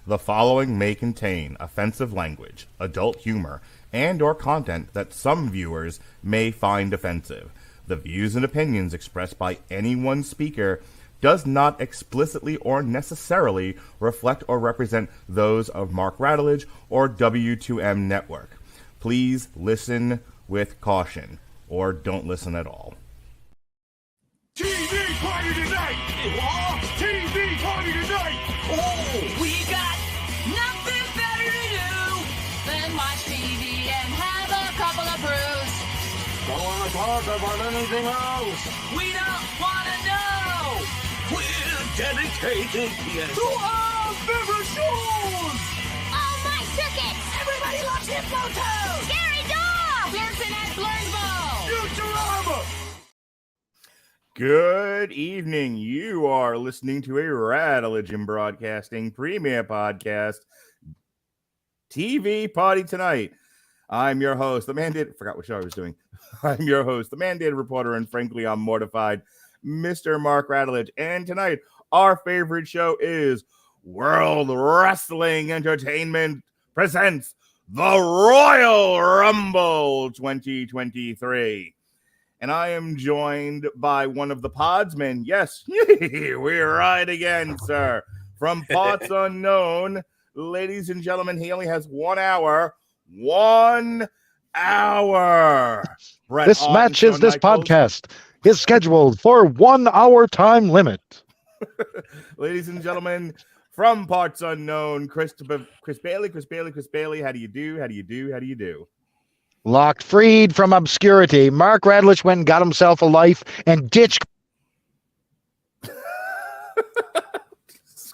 The following may contain offensive language, adult humor, and or content that some viewers may find offensive. The views and opinions expressed by any one speaker does not explicitly or necessarily reflect or represent those of Mark Radulich or W2M Network. Please listen with caution, or don't listen at all. TV party tonight! What? TV party tonight! Oh, we got nothing better to do than watch TV and have a couple of brews. Don't want to talk about anything else. We don't want to know. We're dedicated To our favorite shows. Oh, my circuit! Everybody loves Hippo Toes. Scary dog! Pearson and Blurnsville. Futurama! Good evening. You are listening to a Radulich Broadcasting premiere podcast, TV Party Tonight. I'm your host, the Mandated. Forgot what show I was doing. I'm your host, the Mandated Reporter, and frankly, I'm mortified, Mr. Mark Radulich. And tonight, our favorite show is World Wrestling Entertainment presents the Royal Rumble 2023. And I am joined by one of the podsmen. Yes, we're right again, sir. From parts unknown, ladies and gentlemen, he only has 1 hour. 1 hour. Bret This Hart match and is this Shawn Michaels. podcast is scheduled for 1 hour time limit. Ladies and gentlemen, from parts unknown, Chris Bailey. How do you do? Locked freed from obscurity, Mark Radulich went and got himself a life and ditched.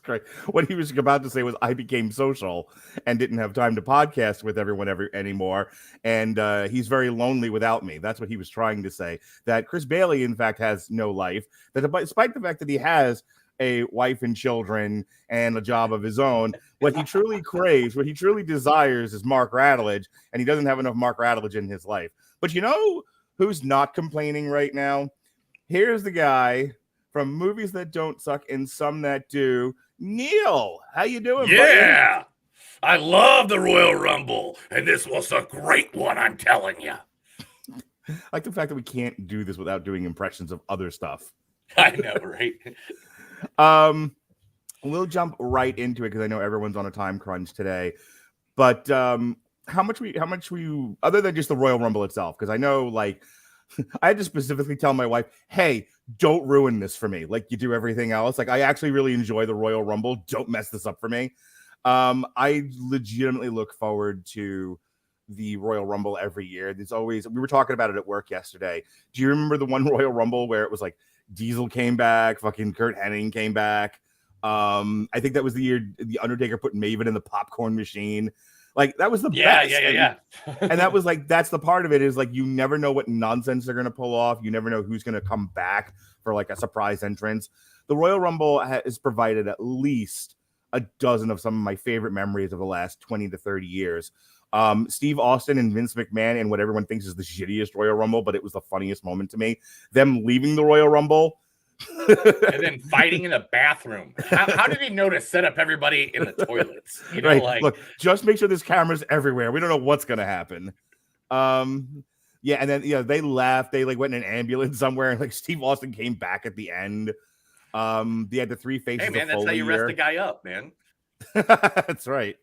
Great. What he was about to say was, I became social and didn't have time to podcast with everyone anymore. And he's very lonely without me. That's what he was trying to say. That Chris Bailey, in fact, has no life. That despite the fact that he has a wife and children and a job of his own, what he truly craves, what he truly desires is Mark Radulich, and he doesn't have enough Mark Radulich in his life. But you know who's not complaining right now? Here's the guy from Movies That Don't Suck and Some That Do. Neil, how you doing, Yeah, buddy? I love the Royal Rumble, and this was a great one, I'm telling you. I like the fact that we can't do this without doing impressions of other stuff. I know, right? We'll jump right into it because I know everyone's on a time crunch today. But how much we other than just the Royal Rumble itself, because I know, like, I had to specifically tell my wife, hey, don't ruin this for me like you do everything else. Like, I actually really enjoy the Royal Rumble. Don't mess this up for me. I legitimately look forward to the Royal Rumble every year. There's always, we were talking about it at work yesterday. Do you remember the one Royal Rumble where it was like Diesel came back, fucking Kurt Hennig came back? I think that was the year the Undertaker put Maven in the popcorn machine. Like, that was the best. Yeah. And that was like, that's the part of it, is like, you never know what nonsense they're going to pull off. You never know who's going to come back for like a surprise entrance. The Royal Rumble has provided at least a dozen of some of my favorite memories of the last 20 to 30 years. Steve Austin and Vince McMahon and what everyone thinks is the shittiest Royal Rumble, but it was the funniest moment to me. Them leaving the Royal Rumble. And then fighting in the bathroom. How did he know to set up everybody in the toilets? You know, right. like, look, just make sure there's cameras everywhere. We don't know what's going to happen. Yeah, and then they left. They like went in an ambulance somewhere, and like Steve Austin came back at the end. They had the three faces. Hey man, of that's Foley how you rest year. a guy up, man. That's right.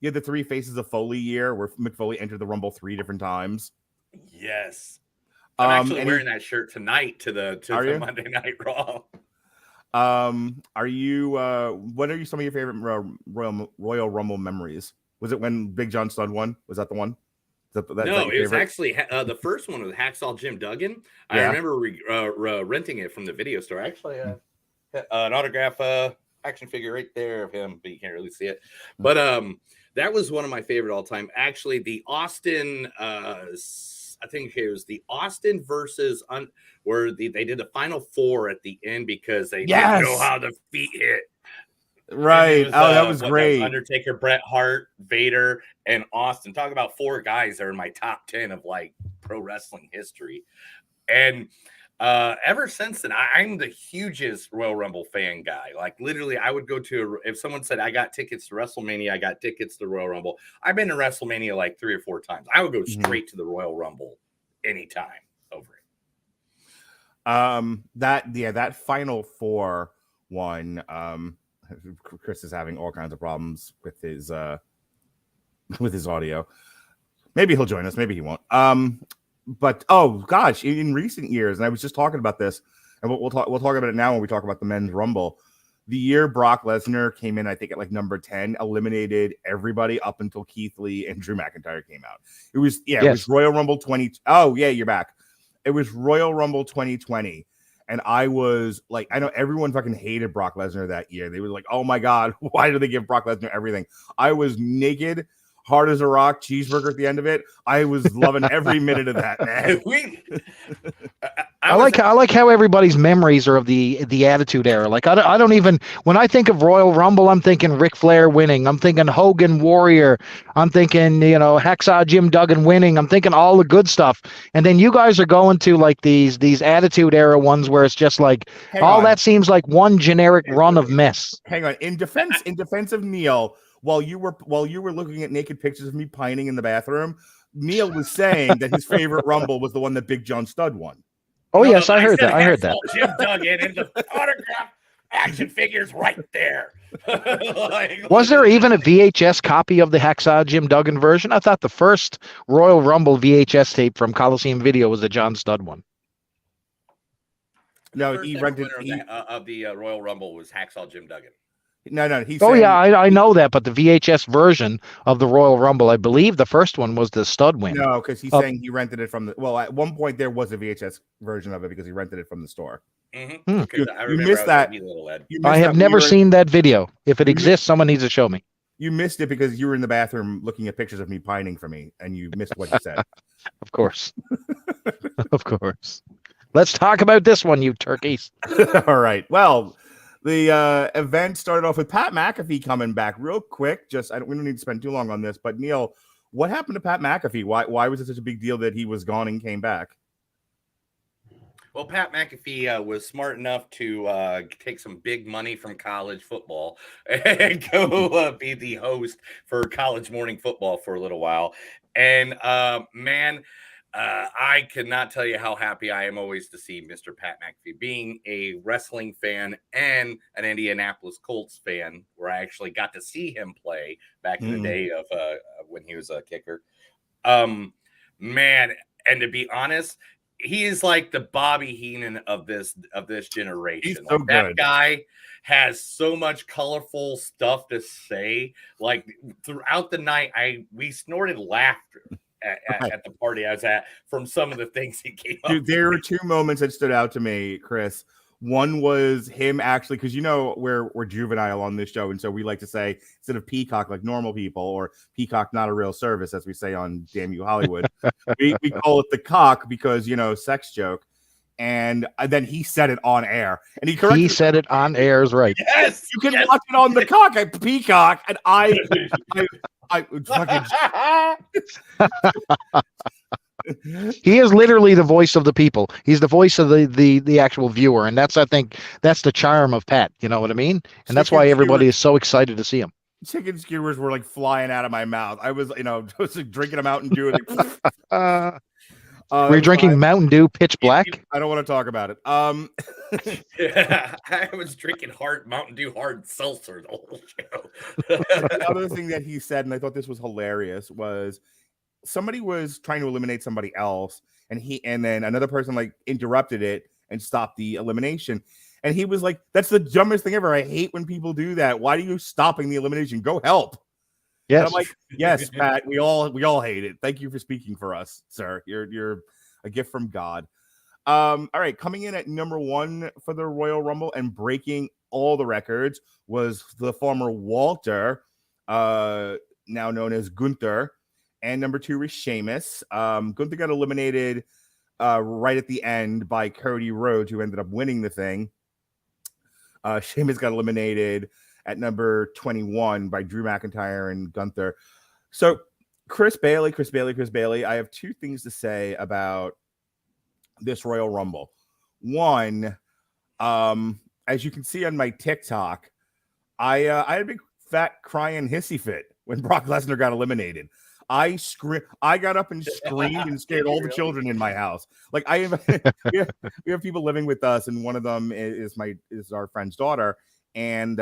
You had the three faces of Foley year, where Mick Foley entered the Rumble 3 different times. Yes. I'm actually and wearing that shirt tonight to the Monday Night Raw. Are you? What are some of your favorite Royal Rumble memories? Was it when Big John Studd won? Was that the one? No, it was actually the first one with Hacksaw Jim Duggan. I remember renting it from the video store. Actually, an autograph action figure right there of him, but you can't really see it. But that was one of my favorite all time. Actually, the Austin. I think it was the Austin versus where they did the final four at the end because they didn't know how the feet hit. Right. That was great. Undertaker, Bret Hart, Vader, and Austin. Talk about four guys that are in my top 10 of like pro wrestling history. And Ever since then, I'm the hugest Royal Rumble fan guy. Like literally, I would go to if someone said I got tickets to WrestleMania, I got tickets to Royal Rumble. I've been to WrestleMania like 3 or 4 times. I would go straight to the Royal Rumble anytime over it. That Final Four one. Chris is having all kinds of problems with his audio. Maybe he'll join us. Maybe he won't. But oh gosh, in recent years, and I was just talking about this, and we'll talk about it now when we talk about the men's Rumble. The year Brock Lesnar came in, I think at like number 10, eliminated everybody up until Keith Lee and Drew McIntyre came out. It was It was Royal Rumble 20. Oh yeah, you're back. It was Royal Rumble 2020, and I was like, I know everyone fucking hated Brock Lesnar that year. They were like, oh my god, why do they give Brock Lesnar everything? I was naked, hard as a rock, cheeseburger at the end of it. I was loving every minute of that, man. I like how everybody's memories are of the Attitude Era. Like I don't even, when I think of Royal Rumble, I'm thinking Ric Flair winning. I'm thinking Hogan Warrior. I'm thinking Hacksaw Jim Duggan winning. I'm thinking all the good stuff. And then you guys are going to like these Attitude Era ones where it's just like that seems like one generic run of mess. Hang on. In defense of Neil. While you were looking at naked pictures of me pining in the bathroom, Neil was saying that his favorite Rumble was the one that Big John Studd won. Oh yes, I heard that. I heard that. Jim Duggan and the autograph action figures right there. Was there even a VHS copy of the Hacksaw Jim Duggan version? I thought the first Royal Rumble VHS tape from Coliseum Video was the John Studd one. No, he rented of the Royal Rumble was Hacksaw Jim Duggan. No. I know that, but the VHS version of the Royal Rumble, I believe the first one was the Stud win. No, because he's saying he rented it from the. Well, at one point there was a VHS version of it because he rented it from the store. Mm-hmm. You missed that. I have never seen that video. If it exists, someone needs to show me. You missed it because you were in the bathroom looking at pictures of me pining for me, and you missed what you said. Of course, of course. Let's talk about this one, you turkeys. All right. Well. The event started off with Pat McAfee coming back real quick. We don't need to spend too long on this, but Neil, what happened to Pat McAfee? Why was it such a big deal that he was gone and came back? Well, Pat McAfee was smart enough to take some big money from college football and go be the host for college morning football for a little while. And I cannot tell you how happy I am always to see Mr. Pat McAfee. Being a wrestling fan and an Indianapolis Colts fan, where I actually got to see him play back in the day of when he was a kicker. Man, and to be honest, he is like the Bobby Heenan of this generation. He's so that good. Guy has so much colorful stuff to say. Like throughout the night, we snorted laughter. At the party I was at from some of the things he came up. Dude, there were 2 moments that stood out to me, Chris. One was him actually, because we're juvenile on this show, and so we like to say instead of Peacock like normal people or Peacock not a real service, as we say on Damn You Hollywood, we call it the cock because sex joke. And then he said it on air, and he said it on air is right. Yes, you can watch it on the cock at Peacock, and I fucking. He is literally the voice of the people. He's the voice of the actual viewer, and I think that's the charm of Pat. You know what I mean? And that's why everybody is so excited to see him. Chicken skewers were like flying out of my mouth. I was, just like drinking a Mountain Dew. Were you drinking Mountain Dew Pitch Black? I don't want to talk about it. Yeah, I was drinking Mountain Dew hard seltzer the whole show. The other thing that he said, and I thought this was hilarious, was somebody was trying to eliminate somebody else, and then another person like interrupted it and stopped the elimination. And he was like, "That's the dumbest thing ever. I hate when people do that. Why are you stopping the elimination? Go help." Yes. And I'm like, yes, Pat, we all hate it. Thank you for speaking for us, sir. You're a gift from God. All right, coming in at number 1 for the Royal Rumble and breaking all the records was the former Walter, now known as Gunther, and number 2 was Sheamus. Gunther got eliminated right at the end by Cody Rhodes, who ended up winning the thing. Sheamus got eliminated at number 21 by Drew McIntyre and Gunther. So Chris Bailey, I have 2 things to say about this Royal Rumble. One, as you can see on my TikTok, I had a big fat crying hissy fit when Brock Lesnar got eliminated. I got up and screamed and scared all the children in my house. Like we have people living with us, and one of them is our friend's daughter, and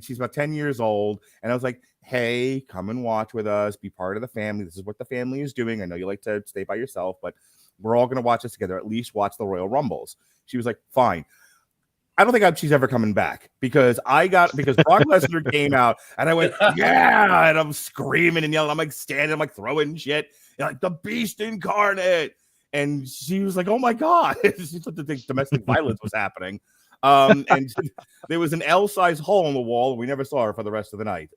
she's about 10 years old. And I was like, hey, come and watch with us, be part of the family. This is what the family is doing. I know you like to stay by yourself, but we're all going to watch this together. At least watch the Royal Rumbles. She was like, fine. I don't think she's ever coming back because Brock Lesnar came out and I went, yeah, and I'm screaming and yelling. I'm like standing, I'm like throwing shit, and like the beast incarnate. And she was like, oh my God. She thought the domestic violence was happening. And there was an L-size hole in the wall. We never saw her for the rest of the night.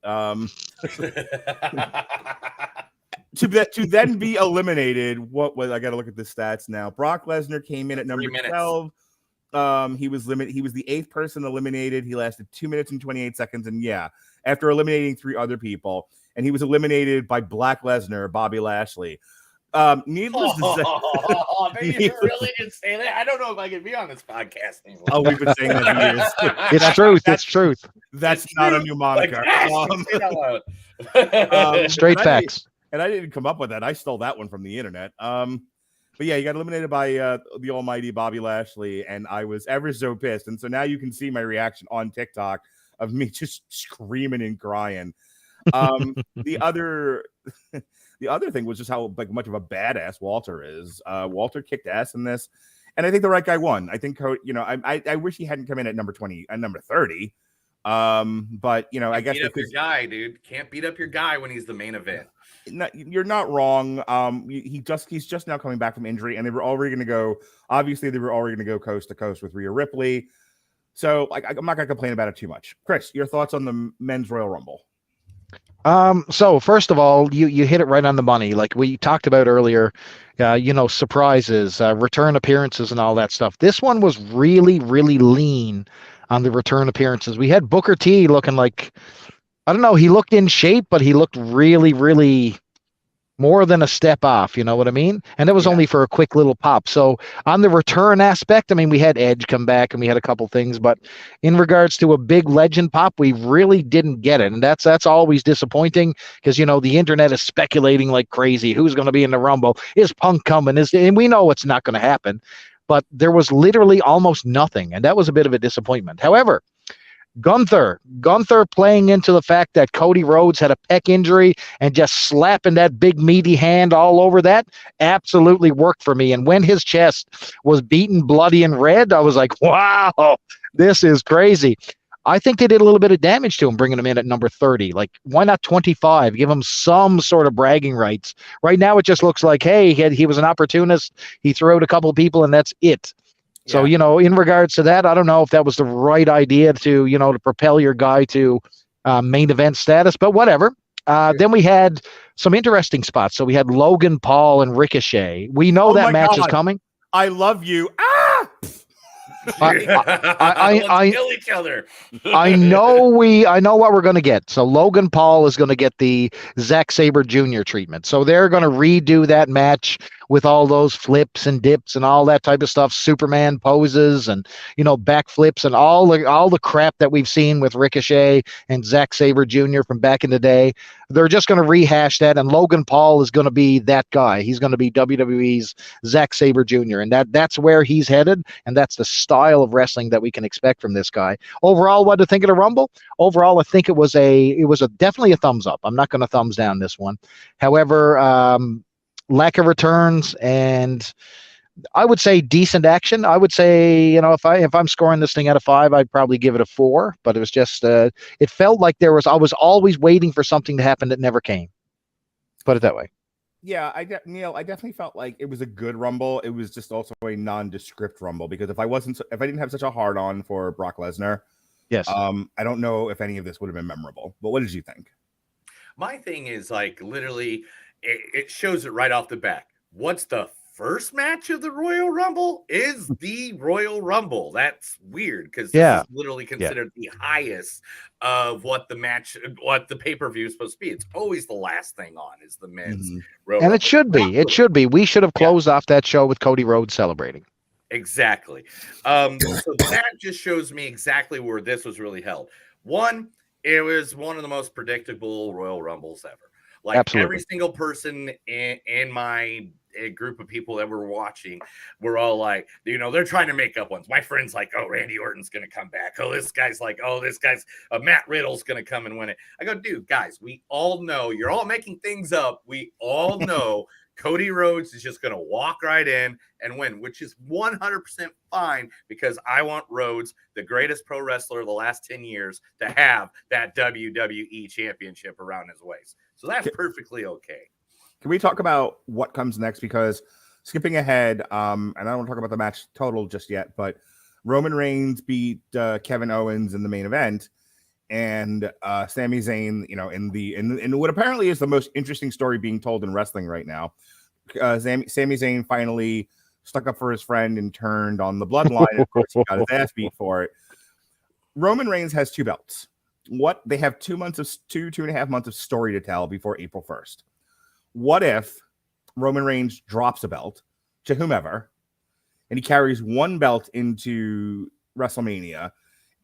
To then be eliminated, I got to look at the stats now. Brock Lesnar came in at number 12. He was the 8th person eliminated. He lasted 2 minutes and 28 seconds. And yeah, after eliminating 3 other people, and he was eliminated by Black Lesnar, Bobby Lashley. Needless to say, you really did say that. I don't know if I can be on this podcast anymore. Oh, we've been saying that for years. It's truth. It's truth. That's not a new moniker. Straight facts. And I didn't come up with that. I stole that one from the internet. But yeah, he got eliminated by the almighty Bobby Lashley, and I was ever so pissed. And so now you can see my reaction on TikTok of me just screaming and crying. The other thing was just how much of a badass Walter is. Walter kicked ass in this, and I think the right guy won. I think I wish he hadn't come in at number 20 and number 30. But I guess beat up your guy, dude. Can't beat up your guy when he's the main event. You're not wrong. He's just now coming back from injury, and they were already going to go. Obviously, they were already going to go coast to coast with Rhea Ripley. So I'm not going to complain about it too much. Chris, your thoughts on the men's Royal Rumble? So first of all, you hit it right on the money. Like we talked about earlier, surprises, return appearances, and all that stuff. This one was really, really lean on the return appearances. We had Booker T looking like, I don't know, he looked in shape, but he looked really, really more than a step off, you know what I mean? And it was only for a quick little pop. So on the return aspect, I mean, we had Edge come back and we had a couple things, but in regards to a big legend pop, we really didn't get it. And that's always disappointing because, the internet is speculating like crazy. Who's going to be in the Rumble? Is Punk coming? And we know it's not going to happen, but there was literally almost nothing. And that was a bit of a disappointment. However, Gunther playing into the fact that Cody Rhodes had a pec injury and just slapping that big meaty hand all over that absolutely worked for me. And when his chest was beaten bloody and red, I was like, wow, this is crazy. I think they did a little bit of damage to him, bringing him in at number 30. Like, why not 25? Give him some sort of bragging rights. Right now, it just looks like, hey, he was an opportunist. He threw out a couple of people, and that's it. So, in regards to that, I don't know if that was the right idea to propel your guy to main event status, but whatever. Then we had some interesting spots. So we had Logan Paul and Ricochet. We know that match is coming. I love you. I kill each other. I know what we're going to get. So Logan Paul is going to get the Zack Sabre Jr. treatment. So they're going to redo that match with all those flips and dips and all that type of stuff, Superman poses and backflips and all the crap that we've seen with Ricochet and Zack Sabre Jr. from back in the day. They're just going to rehash that, and Logan Paul is going to be that guy. He's going to be WWE's Zack Sabre Jr., and that's where he's headed, and that's the style of wrestling that we can expect from this guy. Overall, what to think of the Rumble? Overall, I think it was definitely a thumbs up. I'm not going to thumbs down this one. However, lack of returns, and I would say decent action. I would say, if I'm scoring this thing out of 5, I'd probably give it a 4, but it was just, it felt like I was always waiting for something to happen that never came. Put it that way. Yeah, Neil, I definitely felt like it was a good Rumble. It was just also a nondescript Rumble because if I didn't have such a hard on for Brock Lesnar, yes, I don't know if any of this would have been memorable. But what did you think? My thing is literally, it shows it right off the bat. What's the first match of the Royal Rumble is the Royal Rumble. That's weird because this is literally considered the highest of what the pay-per-view is supposed to be. It's always the last thing on is the men's Royal Rumble. And it should be. We should have closed off that show with Cody Rhodes celebrating. Exactly. So that just shows me exactly where this was really held. One, it was one of the most predictable Royal Rumbles ever. Like Absolutely. every single person in my group of people that were watching were all like, they're trying to make up ones. My friend's like, oh, Randy Orton's going to come back. Oh, this guy's like, oh, this guy's Matt Riddle's going to come and win it. I go, dude, guys, we all know you're all making things up. We all know Cody Rhodes is just going to walk right in and win, which is 100% fine because I want Rhodes, the greatest pro wrestler of the last 10 years, to have that WWE championship around his waist. So that's perfectly okay. Can we talk about what comes next? Because skipping ahead, and I don't want to talk about the match total just yet, but Roman Reigns beat Kevin Owens in the main event, and Sami Zayn, in what apparently is the most interesting story being told in wrestling right now. Sami Zayn finally stuck up for his friend and turned on the bloodline. And of course, he got his ass beat for it. Roman Reigns has 2 belts. They have 2.5 months of story to tell before April 1st. What if Roman Reigns drops a belt to whomever, and he carries 1 belt into WrestleMania,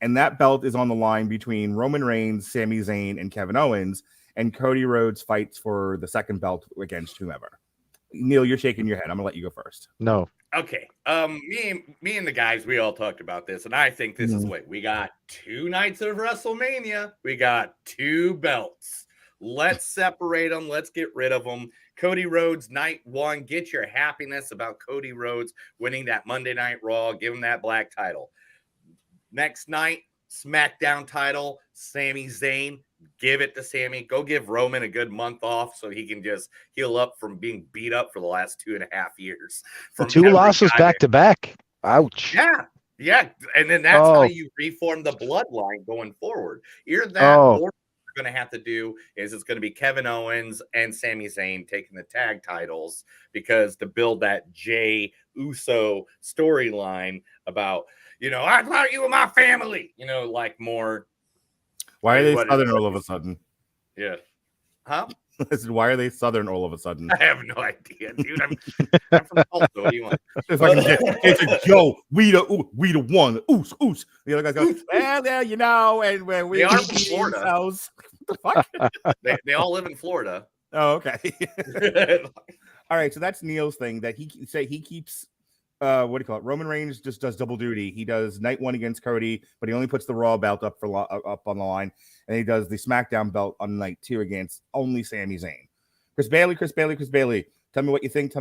and that belt is on the line between Roman Reigns, Sami Zayn, and Kevin Owens, and Cody Rhodes fights for the 2nd belt against whomever? Neil, you're shaking your head. I'm gonna let you go first. No. Okay. Me and the guys, we all talked about this, and I think this is what we got. 2 nights of WrestleMania. We got 2 belts. Let's separate them. Let's get rid of them. Cody Rhodes, night 1. Get your happiness about Cody Rhodes winning that Monday Night Raw. Give him that black title. Next night, SmackDown title, Sami Zayn. Give it to Sami. Go give Roman a good month off so he can just heal up from being beat up for the last 2.5 years. From 2 losses back to back. Ouch. Yeah. And then that's how you reform the bloodline going forward. Either that or what you're going to have to do is it's going to be Kevin Owens and Sami Zayn taking the tag titles because to build that Jey Uso storyline about, I thought you were my family, like more. Why are they Southern all of a sudden? Yeah. Huh? I said, why are they Southern all of a sudden? I have no idea, dude. I'm from Tulsa. What do you want? It's like, Joe, we the one. Oos, oos. The other guys go, well, and when we are from Florida. What the fuck? they all live in Florida. Oh, okay. All right, so that's Neil's thing that he keeps. What do you call it? Roman Reigns just does double duty. He does night 1 against Cody, but he only puts the Raw belt up on the line, and he does the SmackDown belt on night 2 against only Sami Zayn. Chris Bailey. Tell me what you think.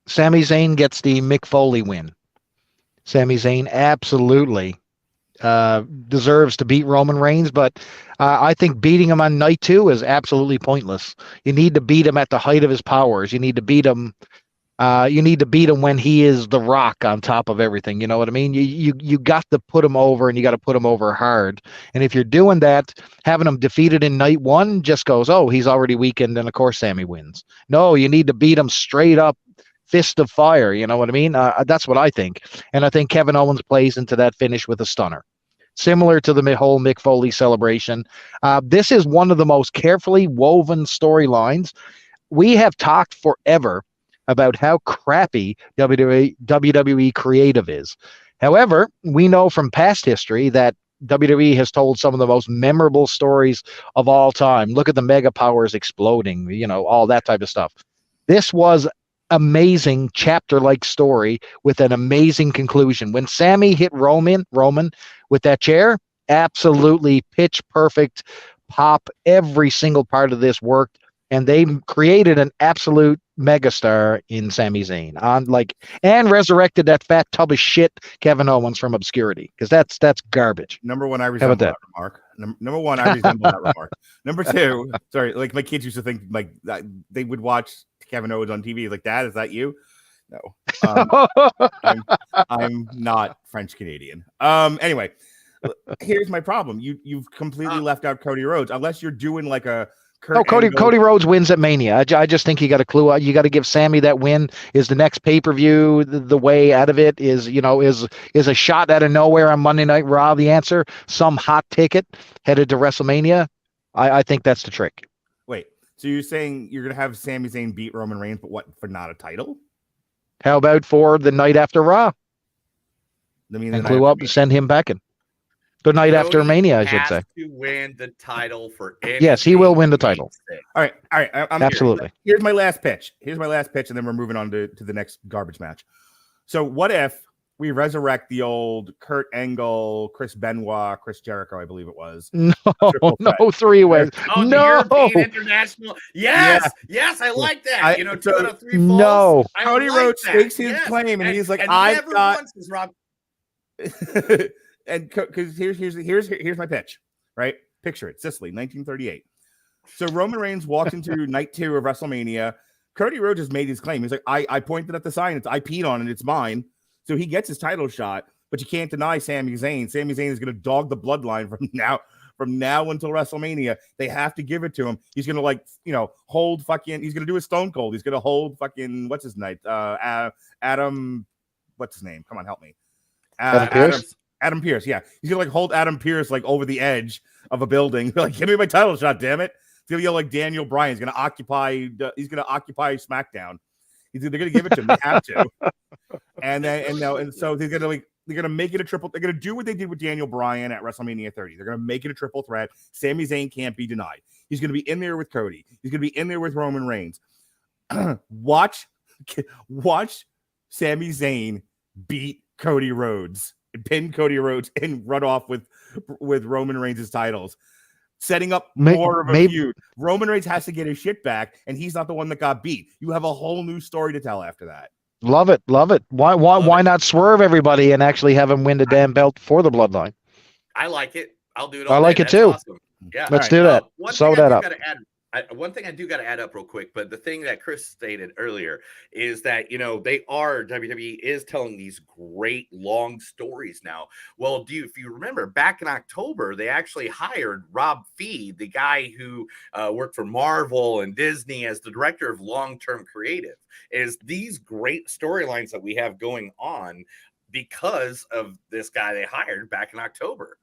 Sami Zayn gets the Mick Foley win. Sami Zayn absolutely deserves to beat Roman Reigns, but I think beating him on night 2 is absolutely pointless. You need to beat him at the height of his powers. You need to beat him. When he is the Rock on top of everything. You know what I mean? You got to put him over, and you got to put him over hard. And if you're doing that, having him defeated in night 1 just goes, oh, he's already weakened, and of course Sami wins. No, you need to beat him straight up, fist of fire. You know what I mean? That's what I think. And I think Kevin Owens plays into that finish with a stunner. Similar to the whole Mick Foley celebration. This is one of the most carefully woven storylines. We have talked forever about how crappy WWE creative is. However, we know from past history that WWE has told some of the most memorable stories of all time. Look at the mega powers exploding, all that type of stuff. This was amazing chapter-like story with an amazing conclusion. When Sami hit Roman with that chair, absolutely pitch perfect pop. Every single part of this worked, and they created an absolute megastar in Sami Zayn and resurrected that fat tub of shit Kevin Owens from obscurity, because that's garbage. Number 1, I resemble that remark. Number 1, I resemble that remark. Number 2, sorry, like my kids used to think like that they would watch Kevin Owens on TV. Like, Dad, is that you? No, I'm not French Canadian. Anyway, here's my problem. You've completely left out Cody Rhodes, unless you're doing like a. Cody Rhodes wins at Mania. I just think you got to clue out. You got to give Sami that win. Is the next pay-per-view the way out of it? Is a shot out of nowhere on Monday Night Raw the answer? Some hot ticket headed to WrestleMania? I think that's the trick. Wait, so you're saying you're gonna have Sami Zayn beat Roman Reigns, but what, for not a title? How about for the night after Raw? I mean, And clue up and send him back in. The night after Mania, I should say. Has to win the title for anything. Yes, he will win the title. All right. I'm Absolutely. Here's my last pitch. And then we're moving on to the next garbage match. So what if we resurrect the old Kurt Angle, Chris Benoit, Chris Jericho, I believe it was. No, 3-way. Oh, no. the European International. Yes, I like that. 2 out of 3 falls. No. Cody Rhodes stakes his claim, and he's like, I've got. And because here's my pitch, right? Picture it, Sicily, 1938. So Roman Reigns walks into night 2 of WrestleMania. Cody Rhodes has made his claim. He's like, I pointed at the sign. I peed on it. It's mine. So he gets his title shot, but you can't deny Sami Zayn. Sami Zayn is going to dog the bloodline from now until WrestleMania. They have to give it to him. He's going to hold fucking. He's going to do a Stone Cold. He's going to hold fucking what's his name? Adam. What's his name? Come on, help me. Adam Pearce. Adam Pearce, yeah. He's gonna hold Adam Pearce over the edge of a building. Like, give me my title shot, damn it. He's gonna yell like Daniel Bryan. He's gonna occupy SmackDown. They're gonna give it to him. They have to. So they're gonna make it a triple. They're gonna do what they did with Daniel Bryan at WrestleMania 30. They're gonna make it a triple threat. Sami Zayn can't be denied. He's gonna be in there with Cody. He's gonna be in there with Roman Reigns. Watch Sami Zayn beat Cody Rhodes. Pin Cody Rhodes and run off with Roman Reigns' titles, setting up more of a feud. Roman Reigns has to get his shit back, and he's not the one that got beat. You have a whole new story to tell after that. Love it. Why not swerve everybody and actually have him win the damn belt for the bloodline? I like it. I'll do it. I like it too. Awesome. Yeah, let's do that. Sew that up. One thing I do got to add up real quick, but the thing that Chris stated earlier is that, WWE is telling these great long stories now. Well, if you remember back in October, they actually hired Rob Fee, the guy who worked for Marvel and Disney as the director of long-term creative. Is these great storylines that we have going on because of this guy they hired back in October.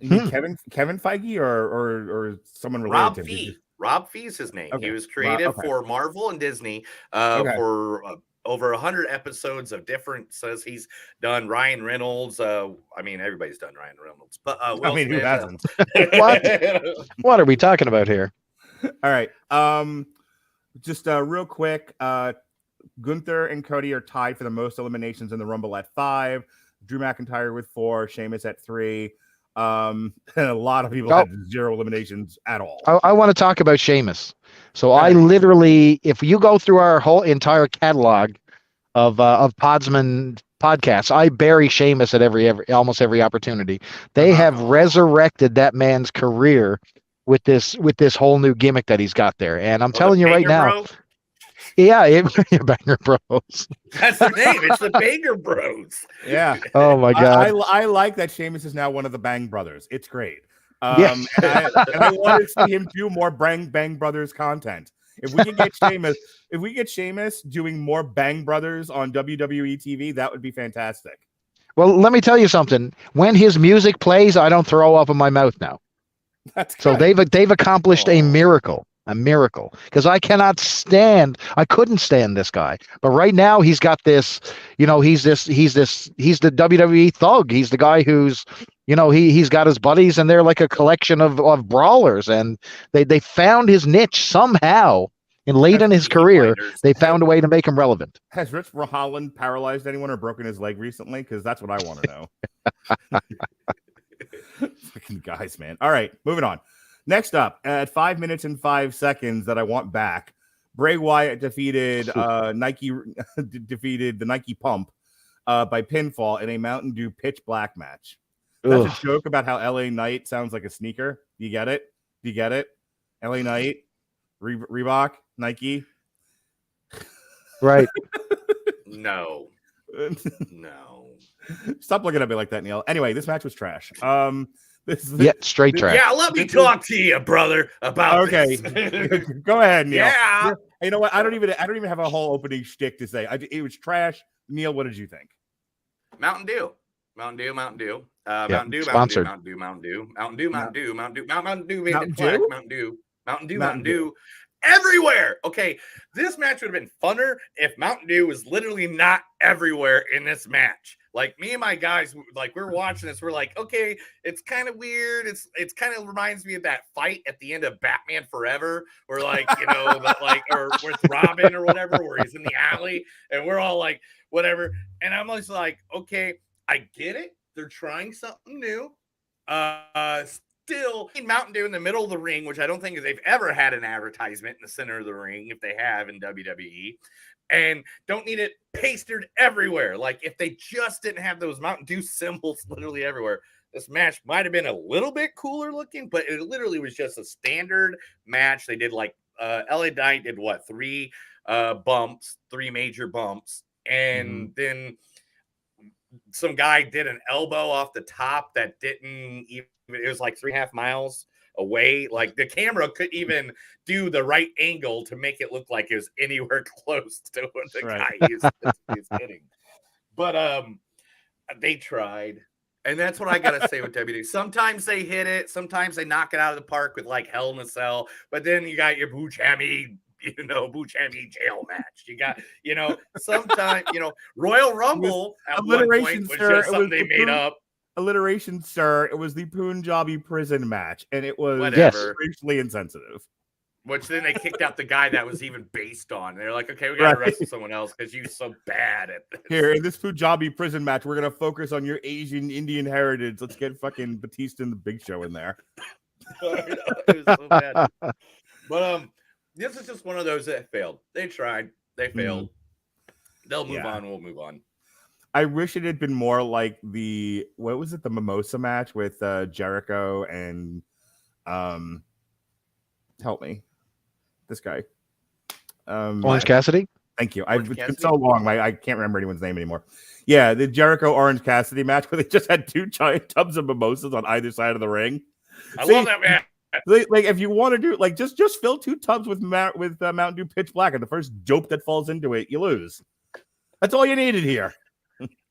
Kevin Feige or someone related to him? Rob Fee is his name. Okay. He was creative for Marvel and Disney for over 100 episodes of different. Says he's done Ryan Reynolds. Everybody's done Ryan Reynolds, but Will Smith, who hasn't? What are we talking about here? All right. Just real quick. Gunther and Cody are tied for the most eliminations in the Rumble at 5. Drew McIntyre with 4. Sheamus at 3. And a lot of people had 0 eliminations at all. I want to talk about Sheamus. So I literally, if you go through our whole entire catalog of Podsman podcasts, I bury Sheamus at almost every opportunity. They have resurrected that man's career with this whole new gimmick that he's got there. And I'm telling you right now. Yeah, Banger Bros. That's the name. It's the Banger Bros. Yeah. Oh my God. I like that Sheamus is now one of the Bang Brothers. It's great. And I want to see him do more Bang Brothers content. If we get Sheamus doing more Bang Brothers on WWE TV, that would be fantastic. Well, let me tell you something. When his music plays, I don't throw up in my mouth now. That's good. So they've accomplished a miracle. Because I couldn't stand this guy, but right now he's got this, he's the WWE thug. He's the guy who's, he's got his buddies and they're like a collection of brawlers, and they found his niche somehow. And late in his career, they found a way to make him relevant. Has Rich Holland paralyzed anyone or broken his leg recently? Because that's what I want to know. Fucking guys, man. All right, moving on. Next up, at 5 minutes and 5 seconds that I want back, Bray Wyatt defeated the Nike Pump by pinfall in a Mountain Dew Pitch Black match. That's a joke about how LA Knight sounds like a sneaker. Do you get it? LA Knight, Reebok, Nike. Right. No. Stop looking at me like that, Neil. Anyway, this match was trash. Straight trash. Yeah, let me talk to you, brother, about this. Go ahead, Neil. Yeah. You know what? I don't even have a whole opening shtick to say. It was trash. Neil, what did you think? Mountain Dew. Mountain Dew. Mountain Dew. Sponsored. Mountain Dew. everywhere. Okay, this match would have been funner if Mountain Dew was literally not everywhere in this match. Like me and my guys, like we're watching this, we're like, okay, it's kind of weird. It's kind of reminds me of that fight at the end of Batman Forever, where like or with Robin or whatever, where he's in the alley, and we're all like, whatever. And I'm always like, okay, I get it. They're trying something new. Still Mountain Dew in the middle of the ring, which I don't think they've ever had an advertisement in the center of the ring, if they have in WWE, and don't need it pasted everywhere. Like if they just didn't have those Mountain Dew symbols literally everywhere, this match might have been a little bit cooler looking, but it literally was just a standard match. They did like LA Knight did what, three major bumps, and then some guy did an elbow off the top that didn't even, it was like 3.5 miles away. Like the camera couldn't even do the right angle to make it look like it was anywhere close to what the guy is hitting. But they tried. And that's what I gotta say with WWE. Sometimes they hit it, sometimes they knock it out of the park with like Hell in a Cell, but then you got your Boochami jail match. You got, sometimes, Royal Rumble at one point was just something they made up. Alliteration, sir. It was the Punjabi prison match, and it was racially insensitive. Which then they kicked out the guy that was even based on. They're like, okay, we got to wrestle someone else because you're so bad at this. Here, in this Punjabi prison match, we're going to focus on your Asian Indian heritage. Let's get fucking Batista and the Big Show in there. It was so bad. But this is just one of those that failed. They tried. They failed. They'll move on. We'll move on. I wish it had been more like the Mimosa match with Jericho and help me, this guy, Orange Cassidy. Thank you. It's been so long, I can't remember anyone's name anymore. Yeah, the Jericho Orange Cassidy match where they just had 2 giant tubs of mimosas on either side of the ring. I love that match. Like if you want to do like just fill 2 tubs with Mountain Dew Pitch Black, and the first dope that falls into it, you lose. That's all you needed here.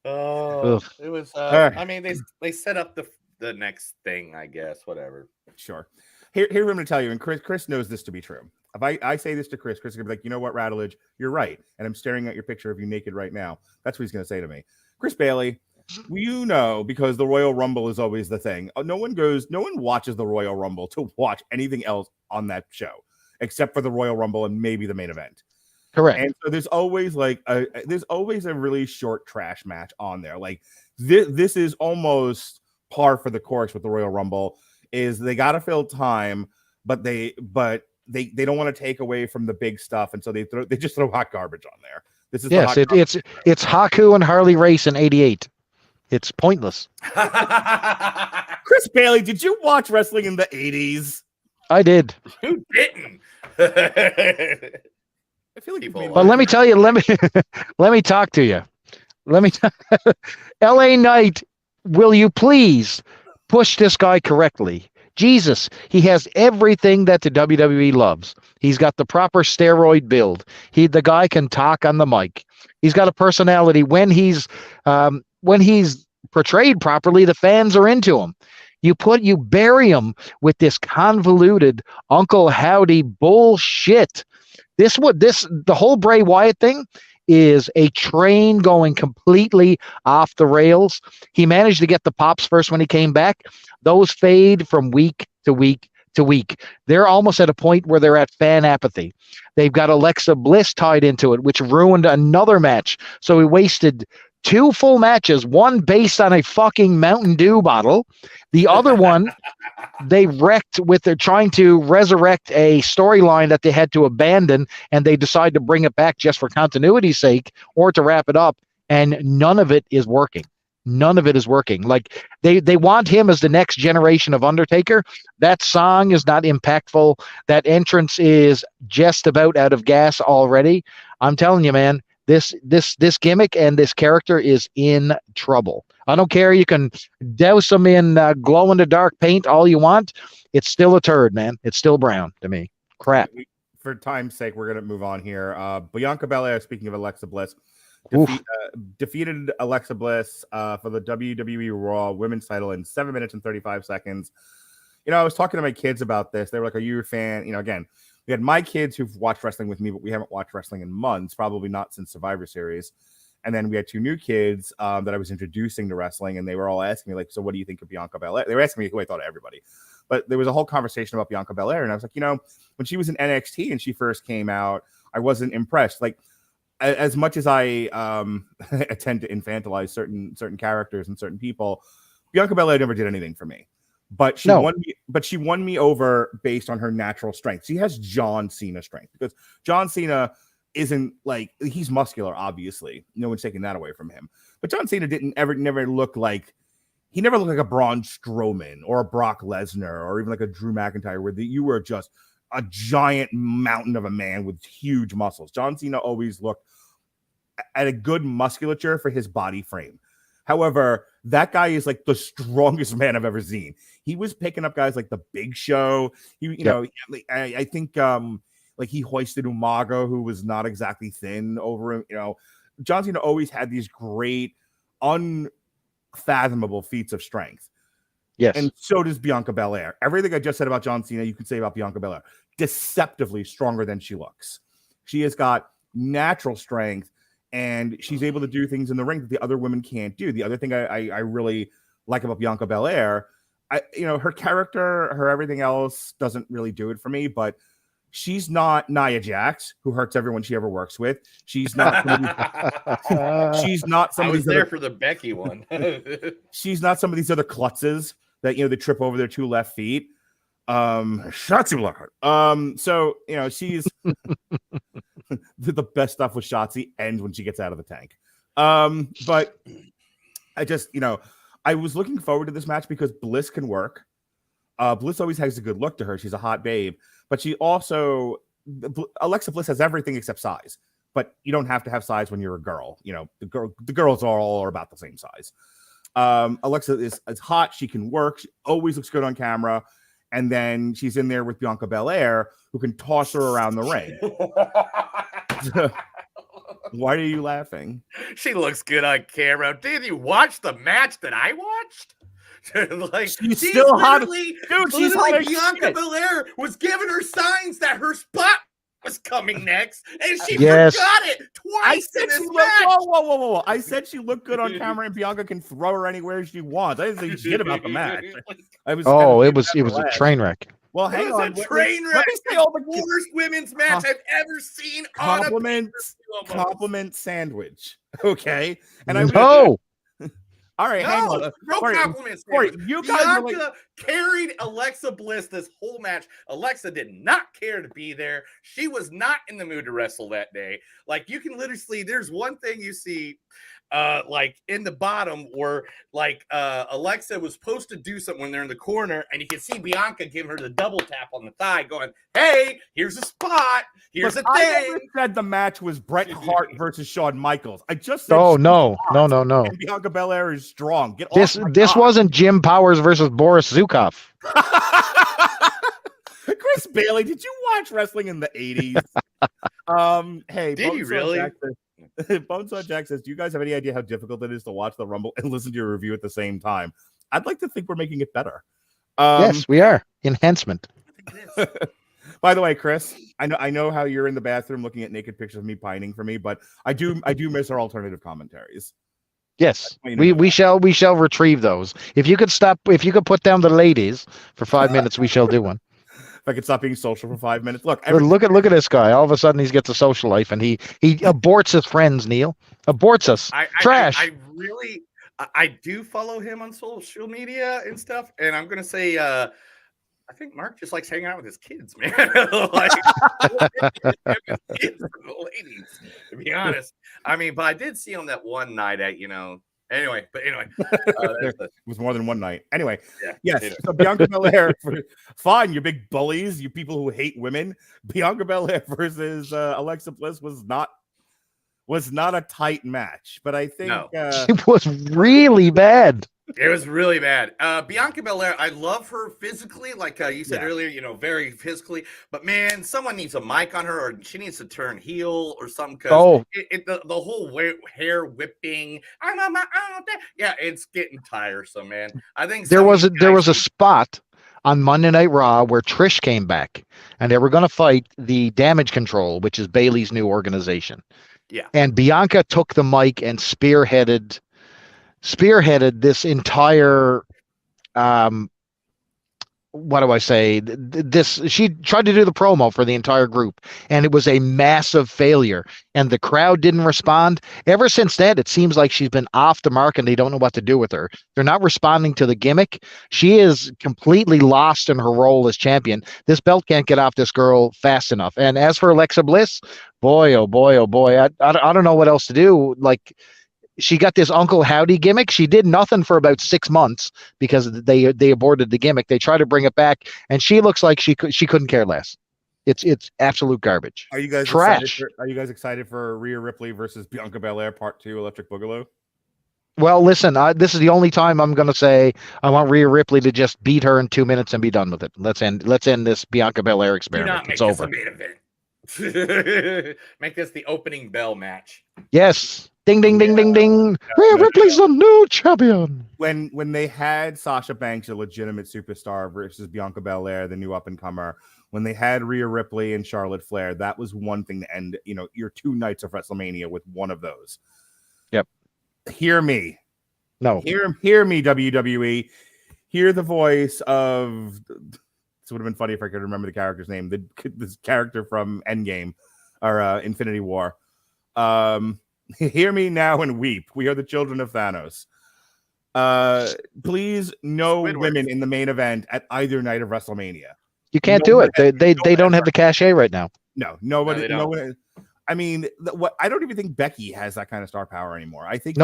Oh, it was. I mean, they set up the next thing, I guess. Whatever. Sure. Here I'm going to tell you, and Chris knows this to be true. If I say this to Chris is going to be like, you know what, Radulich, you're right, and I'm staring at your picture of you naked right now. That's what he's going to say to me. Chris Bailey, because the Royal Rumble is always the thing. No one watches the Royal Rumble to watch anything else on that show, except for the Royal Rumble and maybe the main event. Correct. And so there's always a really short trash match on there. Like this is almost par for the course with the Royal Rumble. Is they got to fill time, but they don't want to take away from the big stuff, and so they just throw hot garbage on there. This is it's Haku and Harley Race in '88. It's pointless. Chris Bailey, did you watch wrestling in the '80s? I did. Who didn't? I feel like but let me tell you, let me talk to you. LA Knight, will you please push this guy correctly? Jesus, he has everything that the WWE loves. He's got the proper steroid build. The guy can talk on the mic. He's got a personality. When he's portrayed properly, the fans are into him. You bury him with this convoluted Uncle Howdy bullshit. The whole Bray Wyatt thing is a train going completely off the rails. He managed to get the pops first when he came back. Those fade from week to week to week. They're almost at a point where they're at fan apathy. They've got Alexa Bliss tied into it, which ruined another match. So we wasted 2 full matches, one based on a fucking Mountain Dew bottle. The other one, they wrecked with their trying to resurrect a storyline that they had to abandon, and they decide to bring it back just for continuity's sake or to wrap it up, and none of it is working. None of it is working. Like they want him as the next generation of Undertaker. That song is not impactful. That entrance is just about out of gas already. I'm telling you, man, this gimmick and this character is in trouble. I don't care. You can douse them in glow in the dark paint all you want. It's still a turd, man. It's still brown to me. Crap. For time's sake, we're gonna move on here. Bianca Belair, speaking of Alexa Bliss, defeated Alexa Bliss for the WWE Raw Women's title in 7 minutes and 35 seconds. I was talking to my kids about this. They were like, "Are you a fan?" Again, We had my kids who've watched wrestling with me, but we haven't watched wrestling in months, probably not since Survivor Series. And then we had 2 new kids that I was introducing to wrestling, and they were all asking me, like, so what do you think of Bianca Belair? They were asking me who I thought of everybody. But there was a whole conversation about Bianca Belair, and I was like, when she was in NXT and she first came out, I wasn't impressed. Like, as much as I tend to infantilize certain characters and certain people, Bianca Belair never did anything for me. But she won me over based on her natural strength. She has John Cena strength, because John Cena isn't like, he's muscular, obviously. No one's taking that away from him. But John Cena never looked like a Braun Strowman or a Brock Lesnar or even like a Drew McIntyre, where you were just a giant mountain of a man with huge muscles. John Cena always looked at a good musculature for his body frame. However, that guy is like the strongest man I've ever seen. He was picking up guys like the Big Show. I think like he hoisted Umaga, who was not exactly thin, over him. John Cena always had these great, unfathomable feats of strength. Yes. And so does Bianca Belair. Everything I just said about John Cena, you could say about Bianca Belair. Deceptively stronger than she looks. She has got natural strength, and she's able to do things in the ring that the other women can't do. The other thing I really like about Bianca Belair, her character, her everything else doesn't really do it for me, but she's not Nia Jax, who hurts everyone she ever works with. She's not she's not some I of was these there other, for the Becky one. she's not some of these other klutzes that they trip over their 2 left feet. Shotzi Blackheart. So she's the best stuff with Shotzi ends when she gets out of the tank. But I just I was looking forward to this match because Bliss can work. Bliss always has a good look to her. She's a hot babe, but she also, Alexa Bliss has everything except size. But you don't have to have size when you're a girl. The girls are about the same size. Alexa is hot. She can work. She always looks good on camera. And then she's in there with Bianca Belair, who can toss her around the ring. Why are you laughing? She looks good on camera. Did you watch the match that I watched? Like, she's still hot. Dude, she's like Bianca Belair was giving her signs that her spot was coming next, and she forgot it twice in this match. Whoa. I said she looked good on camera, and Bianca can throw her anywhere she wants. I didn't say shit about the match. It was a train wreck. Well, hang on. Train wreck. Let me say all the worst women's match I've ever seen. Compliment sandwich. Okay, and all right, hang on. No compliments. You guys Bianca carried Alexa Bliss this whole match. Alexa did not care to be there. She was not in the mood to wrestle that day. Like, you can literally, there's one thing you see like in the bottom where like Alexa was supposed to do something when they're in the corner, and you can see Bianca giving her the double tap on the thigh going, hey, here's a spot, here's a thing. I never said the match was Bret Hart versus Shawn Michaels. I just said no. And Bianca Belair is strong. This wasn't Jim Powers versus Boris Zukov. Chris Bailey, did you watch wrestling in the 80s? Hey, did you really? Bonesaw Jack says, do you guys have any idea how difficult it is to watch the Rumble and listen to your review at the same time? I'd like to think we're making it better. Yes, we are. Enhancement. By the way, Chris, I know how you're in the bathroom looking at naked pictures of me pining for me, but I do miss our alternative commentaries. Yes, we shall retrieve those. If you could put down the ladies for 5 minutes, we shall do one. If I could stop being social for 5 minutes. Look at this guy. All of a sudden, he gets a social life, and he aborts his friends. Neil aborts us. Trash. I do follow him on social media and stuff, and I'm gonna say, I think Mark just likes hanging out with his kids, man. Like, kids and the ladies, to be honest. I mean, but I did see him that one night at Anyway, it was more than one night. Anyway, yes. Anyway. So Bianca Belair, fine, you big bullies, you people who hate women. Bianca Belair versus Alexa Bliss was not a tight match, but I think it was really bad. It was really bad. Bianca Belair, I love her physically, like you said earlier, very physically. But man, someone needs a mic on her, or she needs to turn heel or something. Because the whole hair whipping, it's getting tiresome, man. I think there was a spot on Monday Night Raw where Trish came back and they were going to fight the Damage Control, which is Bayley's new organization. Yeah. And Bianca took the mic and spearheaded this entire what do I say? She tried to do the promo for the entire group, and it was a massive failure. And the crowd didn't respond. Ever since then, it seems like she's been off the mark, and they don't know what to do with her. They're not responding to the gimmick. She is completely lost in her role as champion. This belt can't get off this girl fast enough. And as for Alexa Bliss, boy, oh boy, oh boy, I don't know what else to do. Like, she got this Uncle Howdy gimmick. She did nothing for about 6 months because they aborted the gimmick. They tried to bring it back, and she looks like she couldn't care less. It's absolute garbage. Are you guys trash? Are you guys excited for Rhea Ripley versus Bianca Belair Part 2 Electric Boogaloo? Well, listen, this is the only time I'm going to say I want Rhea Ripley to just beat her in 2 minutes and be done with it. Let's end this Bianca Belair experiment. It's over. Main event. Make this the opening bell match. Yes. Ding, ding, ding, ding, ding. Rhea Ripley's the new champion. When they had Sasha Banks, a legitimate superstar, versus Bianca Belair, the new up-and-comer, when they had Rhea Ripley and Charlotte Flair, that was one thing to end, your 2 nights of WrestleMania with one of those. Yep. Hear me. No. Hear me, WWE. Hear the voice of... This would have been funny if I could remember the character's name. This character from Endgame or Infinity War. Hear me now and weep. We are the children of Thanos. Please, no women in the main event at either night of WrestleMania. You can't do it. They don't have the cachet right now. No, nobody. No one. I mean, I don't even think Becky has that kind of star power anymore. I think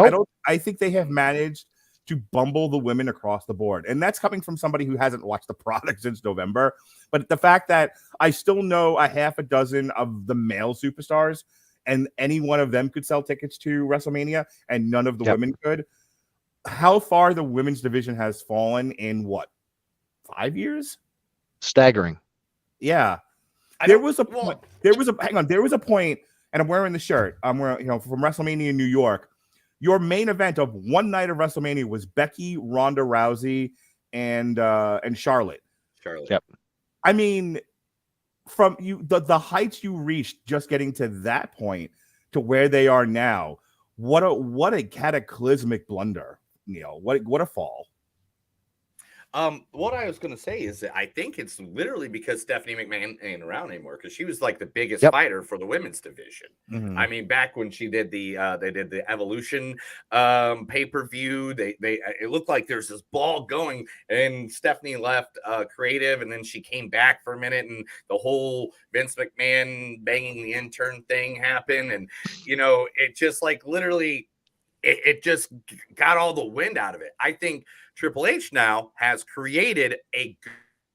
I think they have managed to bumble the women across the board, and that's coming from somebody who hasn't watched the product since November. But the fact that I still know a half a dozen of the male superstars, and any one of them could sell tickets to WrestleMania, and none of the women could. How far the women's division has fallen in 5 years? Staggering. Yeah. There was a point, and I'm wearing the shirt. I'm wearing, from WrestleMania in New York. Your main event of one night of WrestleMania was Becky, Ronda Rousey, and Charlotte. Yep. I mean, from the heights you reached just getting to that point to where they are now, what a cataclysmic blunder. What a fall. What I was going to say is that I think it's literally because Stephanie McMahon ain't around anymore, because she was like the biggest fighter for the women's division. Mm-hmm. I mean, back when she did the Evolution pay-per-view, it looked like there's this ball going, and Stephanie left creative, and then she came back for a minute, and the whole Vince McMahon banging the intern thing happened, and it just like literally it just got all the wind out of it. I think Triple H now has created a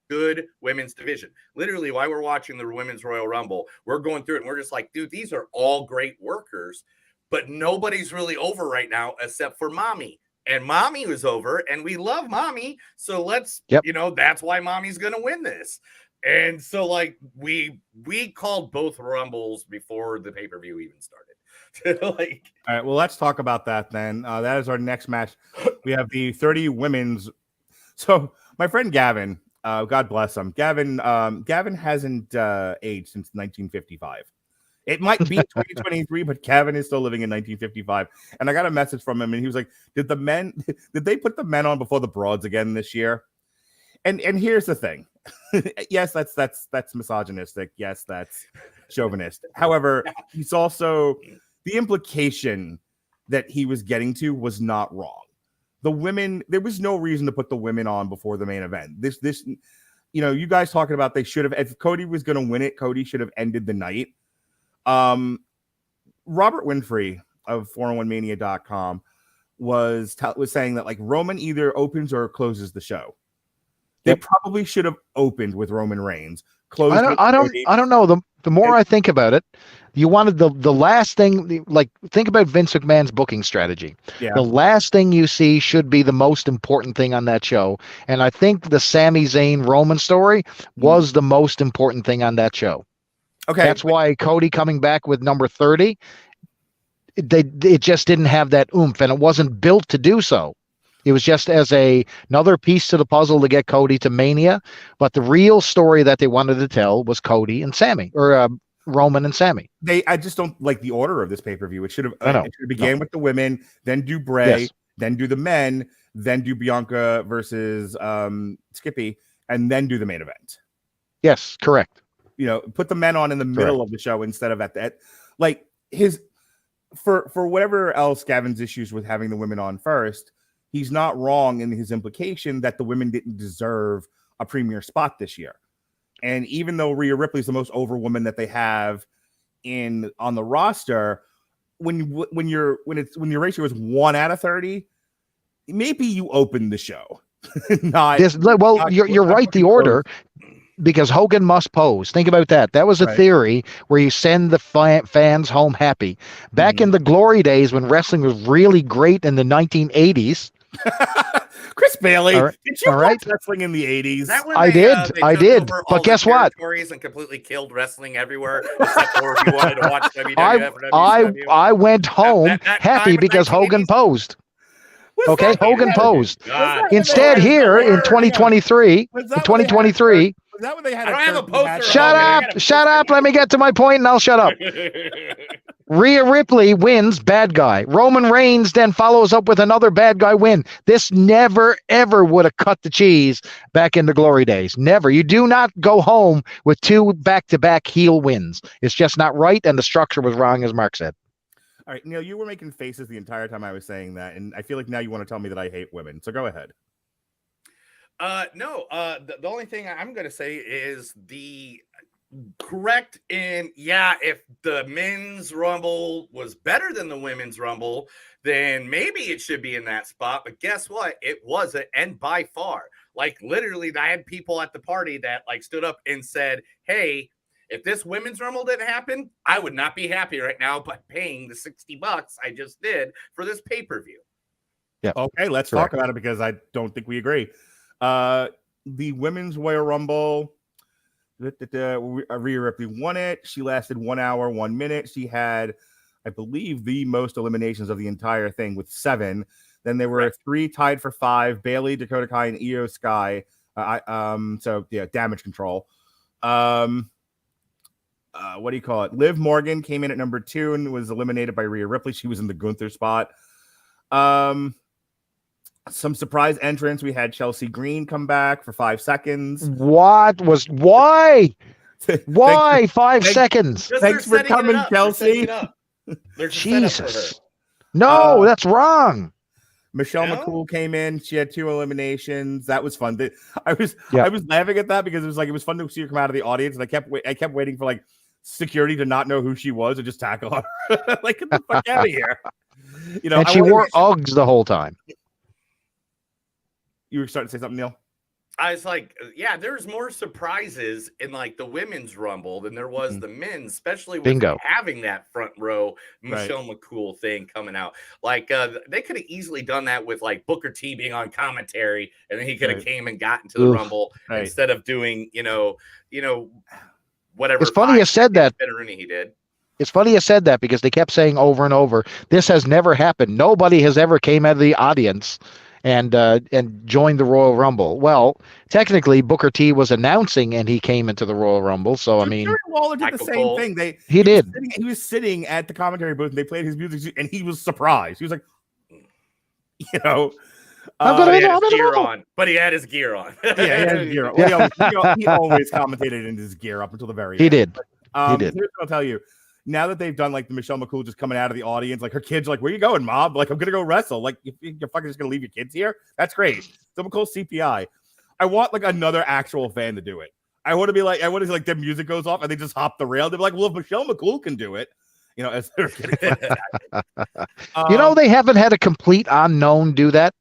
good women's division. Literally, while we're watching the Women's Royal Rumble, we're going through it and we're just like, dude, these are all great workers, but nobody's really over right now except for Mommy. And Mommy was over, and we love Mommy. So let's, that's why Mommy's going to win this. And so, like, we called both Rumbles before the pay-per-view even started. All right, well, let's talk about that then. That is our next match. We have the 30 women's. So my friend Gavin, God bless him, Gavin hasn't aged since 1955. It might be 2023, but Gavin is still living in 1955. And I got a message from him, and he was like, did they put the men on before the broads again this year? And here's the thing. Yes, that's misogynistic. Yes, that's chauvinist. However, he's also, the implication that he was getting to was not wrong. The women, there was no reason to put the women on before the main event. This, you guys talking about they should have, if Cody was going to win it, Cody should have ended the night. Robert Winfrey of 401mania.com was saying that like Roman either opens or closes the show. They probably should have opened with Roman Reigns. I don't know. The more I think about it, you wanted the last thing, like think about Vince McMahon's booking strategy. Yeah. The last thing you see should be the most important thing on that show. And I think the Sami Zayn Roman story was the most important thing on that show. Okay. That's why Cody coming back with number 30, it just didn't have that oomph, and it wasn't built to do so. It was just as another piece to the puzzle to get Cody to Mania. But the real story that they wanted to tell was Cody and Sammy, or Roman and Sammy. I just don't like the order of this pay-per-view. It should have No. with the women, then do Bray, Yes. then do the men, then do Bianca versus Skippy, and then do the main event. Yes, correct. You know, put the men on in the middle of the show instead of at that. Like for whatever else Gavin's issues with having the women on first, he's not wrong in his implication that the women didn't deserve a premier spot this year. And even though Rhea Ripley's the most over woman that they have on the roster, when your ratio is 1 out of 30, maybe you open the show. You're right. The order, because Hogan must pose. Think about that. That was a theory where you send the fans home happy. Back in the glory days when wrestling was really great in the 1980s. Chris Bailey, did you watch watch wrestling in the 80s? I did. But guess what? And completely killed wrestling everywhere. Except for if you wanted to watch WWF or WCW. I went home happy because Hogan posed. Okay, Hogan posed. Instead, here in 2023, was that when they had I don't have a poster. Shut up. Let me get to my point and I'll shut up. Rhea Ripley wins, bad guy. Roman Reigns then follows up with another bad guy win. This never, ever would have cut the cheese back in the glory days. Never. You do not go home with 2 back-to-back heel wins. It's just not right, and the structure was wrong, as Mark said. All right, Neil, you were making faces the entire time I was saying that, and I feel like now you want to tell me that I hate women. So go ahead. No. The only thing I'm going to say is the correct if the men's rumble was better than the women's rumble, then maybe it should be in that spot. But guess what? It wasn't, and by far. Like literally, I had people at the party that like stood up and said, "Hey, if this women's rumble didn't happen, I would not be happy right now, but paying the $60 I just did for this pay-per-view." Yeah. Okay, let's talk about it because I don't think we agree. The women's Royal Rumble, Rhea Ripley won it. She lasted 1 hour, 1 minute. She had, I believe, the most eliminations of the entire thing with 7. Then there were 3 tied for 5: Bayley, Dakota Kai, and Io Sky. Damage control. What do you call it? Liv Morgan came in at number 2 and was eliminated by Rhea Ripley. She was in the Gunther spot. Some surprise entrance. We had Chelsea Green come back for 5 seconds. Why? 5 seconds? Thanks for coming, Chelsea. Jesus. No, that's wrong. Michelle McCool came in. She had 2 eliminations. That was fun. I was laughing at that because it was fun to see her come out of the audience, and I kept waiting for like security to not know who she was and just tackle her. Like, get the fuck out of here. You know, and she wore Uggs the whole time. You were starting to say something, Neil? I was like, there's more surprises in like the women's rumble than there was the men's, especially with having that front row Michelle McCool thing coming out. Like they could have easily done that with like Booker T being on commentary, and then he could have came and got into the rumble instead of doing, whatever. It's funny you said that. He did. It's funny you said that because they kept saying over and over, this has never happened. Nobody has ever came out of the audience and joined the Royal Rumble. Well, technically, Booker T was announcing, and he came into the Royal Rumble. So, I mean, Jerry Waller did the same thing. He did. He was sitting at the commentary booth, and they played his music, and he was surprised. He was like, he had his gear on, but he had his gear on. He had his gear on. Well, he always commentated in his gear up until the very end. He did. Here's what I'll tell you. Now that they've done like the Michelle McCool just coming out of the audience, like her kids are like, "Where you going, Mom?" Like, "I'm gonna go wrestle." Like, you're fucking just gonna leave your kids here? That's great. So McCool CPI. I want like another actual fan to do it. I want to be like, their music goes off and they just hop the rail. They're like, "Well, if Michelle McCool can do it," as they're getting. They haven't had a complete unknown do that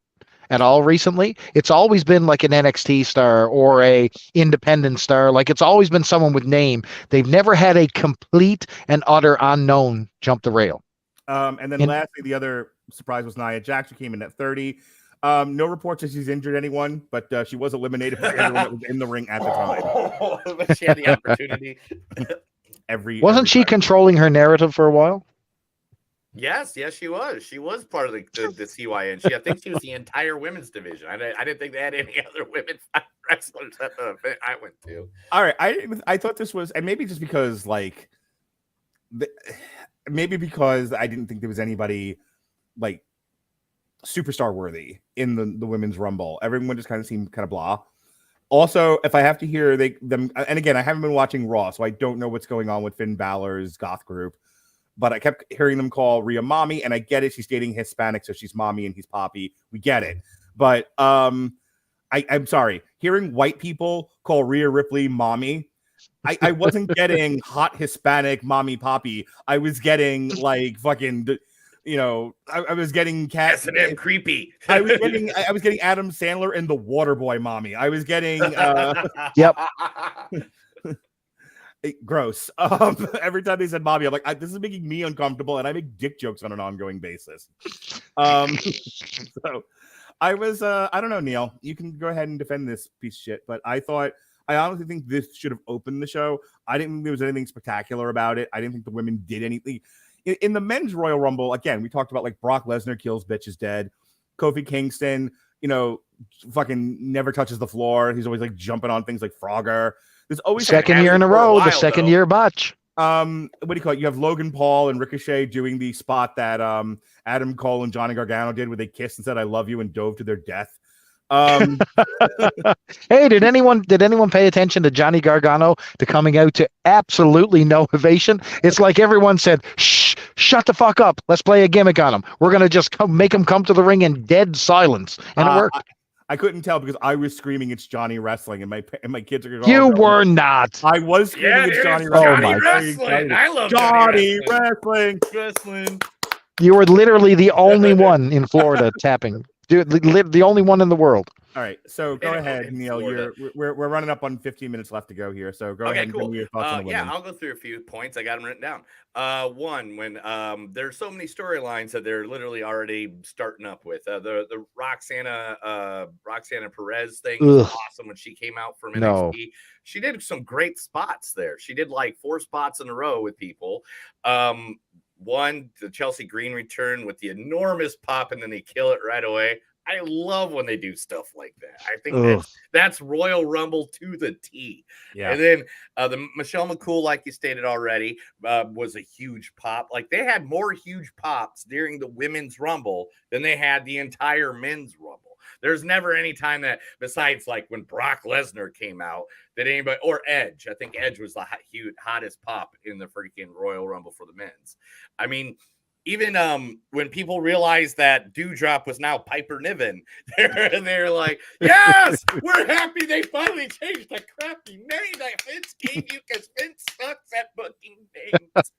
at all recently. It's always been like an NXT star or a independent star. Like, it's always been someone with name. They've never had a complete and utter unknown jump the rail. And then lastly, the other surprise was Nia Jax, who came in at 30. No reports that she's injured anyone, but she was eliminated by everyone that was in the ring at the time. She had the opportunity. Wasn't she controlling her narrative for a while? Yes, she was. She was part of the CYN. I think she was the entire women's division. I didn't think they had any other women's wrestlers at the event I went to. All right, I thought this was, and maybe just because like, maybe because I didn't think there was anybody like superstar worthy in the women's rumble. Everyone just kind of seemed kind of blah. Also, if I have to hear them, and again, I haven't been watching Raw, so I don't know what's going on with Finn Balor's goth group. But I kept hearing them call Rhea mommy, and I get it. She's dating Hispanic, so she's mommy and he's poppy. We get it. But I'm sorry. Hearing white people call Rhea Ripley mommy, I wasn't getting hot Hispanic mommy poppy. I was getting like fucking, I was getting cat S&M creepy. I was getting Adam Sandler and the Waterboy mommy. I was getting Yep. Gross. Every time they said mommy, I'm like, this is making me uncomfortable, and I make dick jokes on an ongoing basis. So I was, I don't know, Neil. You can go ahead and defend this piece of shit, but I honestly think this should have opened the show. I didn't think there was anything spectacular about it. I didn't think the women did anything. In the men's Royal Rumble, again, we talked about like Brock Lesnar kills bitch is dead. Kofi Kingston, fucking never touches the floor. He's always like jumping on things like Frogger. There's always second year in a row, the second year botch. What do you call it? You have Logan Paul and Ricochet doing the spot that Adam Cole and Johnny Gargano did, where they kissed and said "I love you" and dove to their death. Hey, did anyone pay attention to Johnny Gargano coming out to absolutely no ovation? It's like everyone said, "Shh, shut the fuck up. Let's play a gimmick on him. We're gonna just make him come to the ring in dead silence," and it worked. I couldn't tell because I was screaming it's Johnny Wrestling, and my kids are going. You were not. I was screaming it's Johnny Wrestling. Johnny Wrestling. I love Johnny Wrestling. You were literally the only one in Florida tapping. Dude, the only one in the world. All right, so go ahead, Neil. We're running up on 15 minutes left to go here, so go ahead and give me your thoughts on the women. I'll go through a few points. I got them written down. One, when there's so many storylines that they're literally already starting up with. The Roxana Perez thing was awesome when she came out from NXT. No. She did some great spots there. She did like 4 spots in a row with people. One, the Chelsea Green return with the enormous pop, and then they kill it right away. I love when they do stuff like that. I think that's Royal Rumble to the T. Yeah. And then the Michelle McCool, like you stated already, was a huge pop. Like they had more huge pops during the Women's Rumble than they had the entire Men's Rumble. There's never any time that, besides like when Brock Lesnar came out, that anybody, or Edge. I think Edge was the hottest pop in the freaking Royal Rumble for the men's. I mean, even when people realized that Doudrop was now Piper Niven, they're like, yes, we're happy they finally changed the crappy name that Vince gave you because Vince sucks at booking names.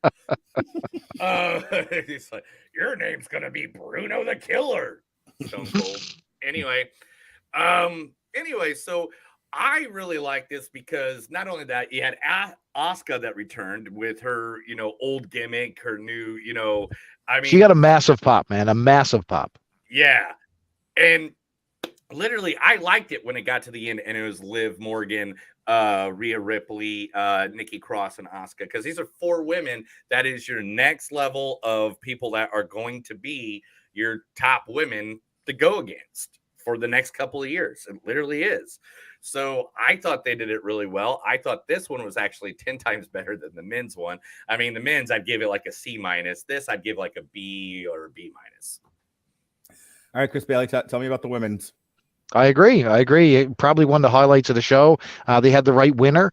He's like, your name's going to be Bruno the Killer. Stone Cold. Anyway, so I really like this because not only that, you had Asuka that returned with her, old gimmick, her new, I mean, she got a massive pop, man, a massive pop. Yeah. And literally, I liked it when it got to the end and it was Liv Morgan, Rhea Ripley, Nikki Cross, and Asuka, because these are 4 women. That is your next level of people that are going to be your top women to go against for the next couple of years. It literally is. So I thought they did it really well. I thought this one was actually 10 times better than the men's one. I mean, the men's, I'd give it like a C-. This, I'd give like a B or a B-. All right, Chris Bailey, tell me about the women's. I agree. Probably one of the highlights of the show. They had the right winner.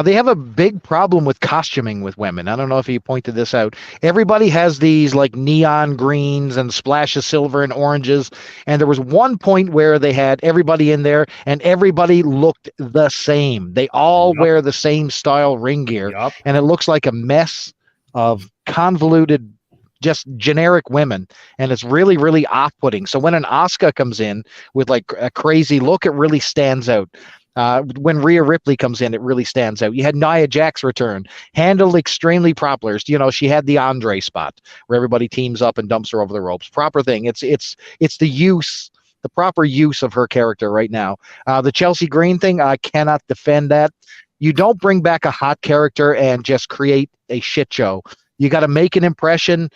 They have a big problem with costuming with women. I don't know if you pointed this out. Everybody has these like neon greens and splash of silver and oranges. And there was one point where they had everybody in there and everybody looked the same. They all wear the same style ring gear. And it looks like a mess of convoluted, just generic women, and it's really, really off-putting. So when an Asuka comes in with like a crazy look, it really stands out. When Rhea Ripley comes in, it really stands out. You had Nia Jax return, handled extremely proper. She had the Andre spot where everybody teams up and dumps her over the ropes. Proper thing. It's the proper use of her character right now. The Chelsea Green thing, I cannot defend that. You don't bring back a hot character and just create a shit show. You got to make an impression,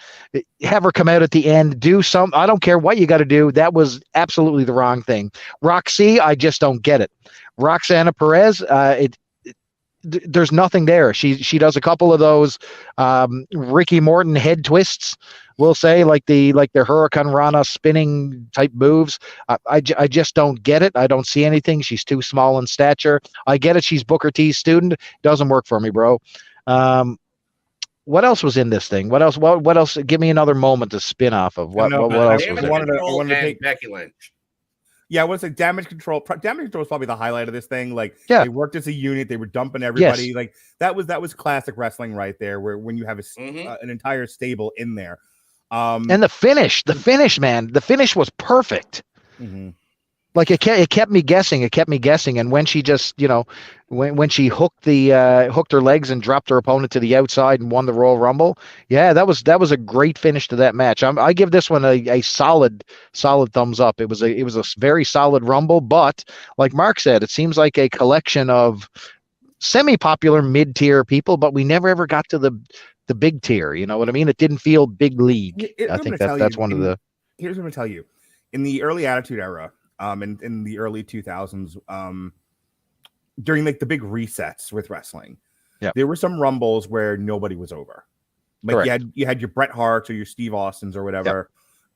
have her come out at the end, do some. I don't care what you got to do. That was absolutely the wrong thing. Roxy, I just don't get it. Roxana Perez, there's nothing there. She does a couple of those Ricky Morton head twists, we'll say, like the Hurricane Rana spinning type moves. I just don't get it. I don't see anything. She's too small in stature. I get it. She's Booker T's student. Doesn't work for me, bro. What else was in this thing? What else? What else? Give me another moment to spin off of. What else was there? I wanted to take Becky Lynch. Yeah, I want to say Damage Control. Damage Control was probably the highlight of this thing. Like, they worked as a unit. They were dumping everybody. Yes. Like that was classic wrestling right there. Where when you have an entire stable in there, and the finish, man, the finish was perfect. Mm-hmm. Like it kept me guessing. And when she just, when she hooked her legs and dropped her opponent to the outside and won the Royal Rumble, yeah, that was a great finish to that match. I give this one a solid thumbs up. It was a very solid Rumble, but like Mark said, it seems like a collection of semi-popular mid-tier people, but we never ever got to the big tier. You know what I mean? It didn't feel big league. I think that's one of the. Here's what I'm gonna tell you. In the early Attitude Era. In the early 2000s, during like the big resets with wrestling, there were some Rumbles where nobody was over. Like you had your Bret Harts or your Steve Austins or whatever,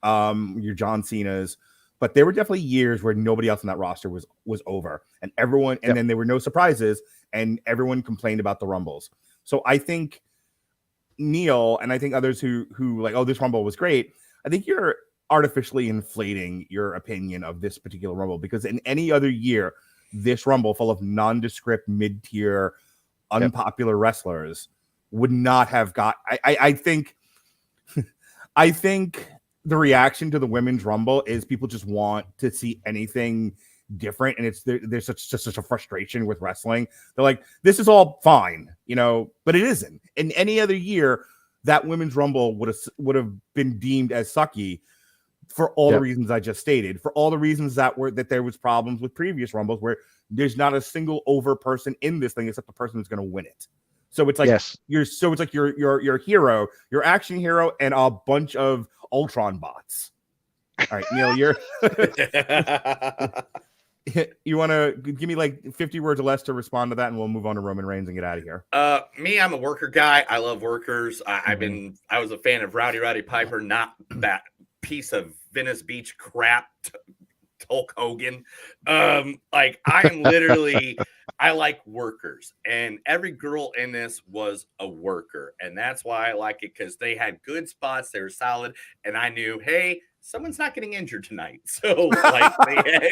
your John Cenas, but there were definitely years where nobody else in that roster was over, and everyone, and then there were no surprises, and everyone complained about the Rumbles. So I think Neil and I think others who like, oh, this Rumble was great. I think you're artificially inflating your opinion of this particular Rumble, because in any other year, this Rumble full of nondescript, mid-tier, unpopular wrestlers would not have got. I think the reaction to the Women's Rumble is people just want to see anything different, and there's such a frustration with wrestling. They're like, this is all fine, but it isn't. In any other year, that Women's Rumble would have been deemed as sucky. For all the reasons I just stated, for all the reasons that there was problems with previous Rumbles where there's not a single over person in this thing except the person who's going to win it. So it's like your hero, your action hero, and a bunch of Ultron bots. All right, Neil, you want to give me like 50 words or less to respond to that, and we'll move on to Roman Reigns and get out of here. Me, I'm a worker guy. I love workers. I was a fan of Rowdy Piper, not that piece of Venice Beach crap Hulk Hogan. I like workers, and every girl in this was a worker, and that's why I like it, because they had good spots, they were solid, and I knew, hey, someone's not getting injured tonight. So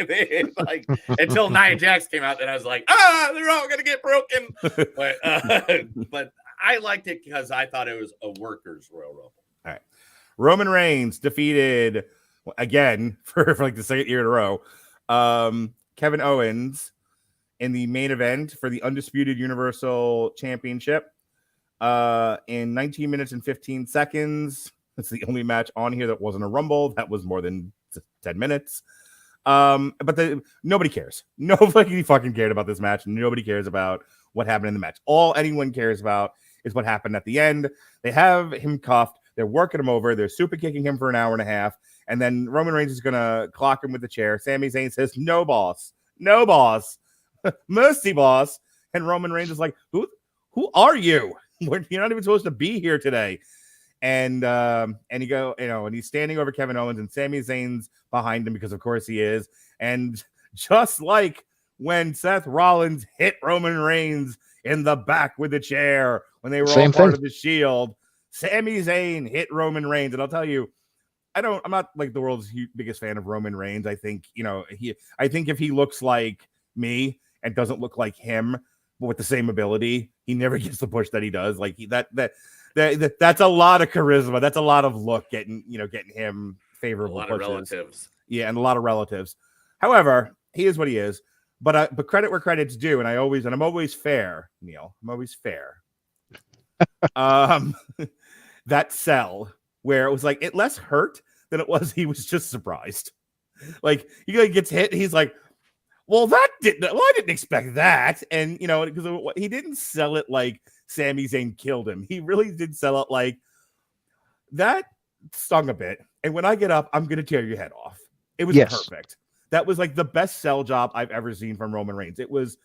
they until Nia Jax came out, then I was like, they're all gonna get broken. But I liked it because I thought it was a workers Royal Rumble. All right. Roman Reigns defeated again for like the second year in a row, Kevin Owens in the main event for the Undisputed Universal Championship in 19 minutes and 15 seconds. It's the only match on here that wasn't a Rumble. That was more than 10 minutes. But nobody cares. Nobody fucking cared about this match. Nobody cares about what happened in the match. All anyone cares about is what happened at the end. They have him cuffed. They're working him over. They're super kicking him for an hour and a half. And then Roman Reigns is going to clock him with the chair. Sami Zayn says, no, boss. No, boss. Mercy, boss. And Roman Reigns is like, who are you? You're not even supposed to be here today. And he's standing over Kevin Owens, and Sami Zayn's behind him because, of course, he is. And just like when Seth Rollins hit Roman Reigns in the back with the chair when they were all part of the Shield, Sami Zayn hit Roman Reigns. And I'll tell you, I'm not like the world's biggest fan of Roman Reigns. I think, I think if he looks like me and doesn't look like him, but with the same ability, he never gets the push that he does. Like that's a lot of charisma. That's a lot of look getting him favorable. A lot of relatives. Yeah, and a lot of relatives. However, he is what he is. But credit where credit's due, and I'm always fair, Neil. I'm always fair. That sell where it was like it less hurt than it was he was just surprised. Like he gets hit, and he's like, well, I didn't expect that. And because he didn't sell it like Sami Zayn killed him. He really did sell it like, that stung a bit. And when I get up, I'm gonna tear your head off. It was perfect. That was like the best sell job I've ever seen from Roman Reigns. It was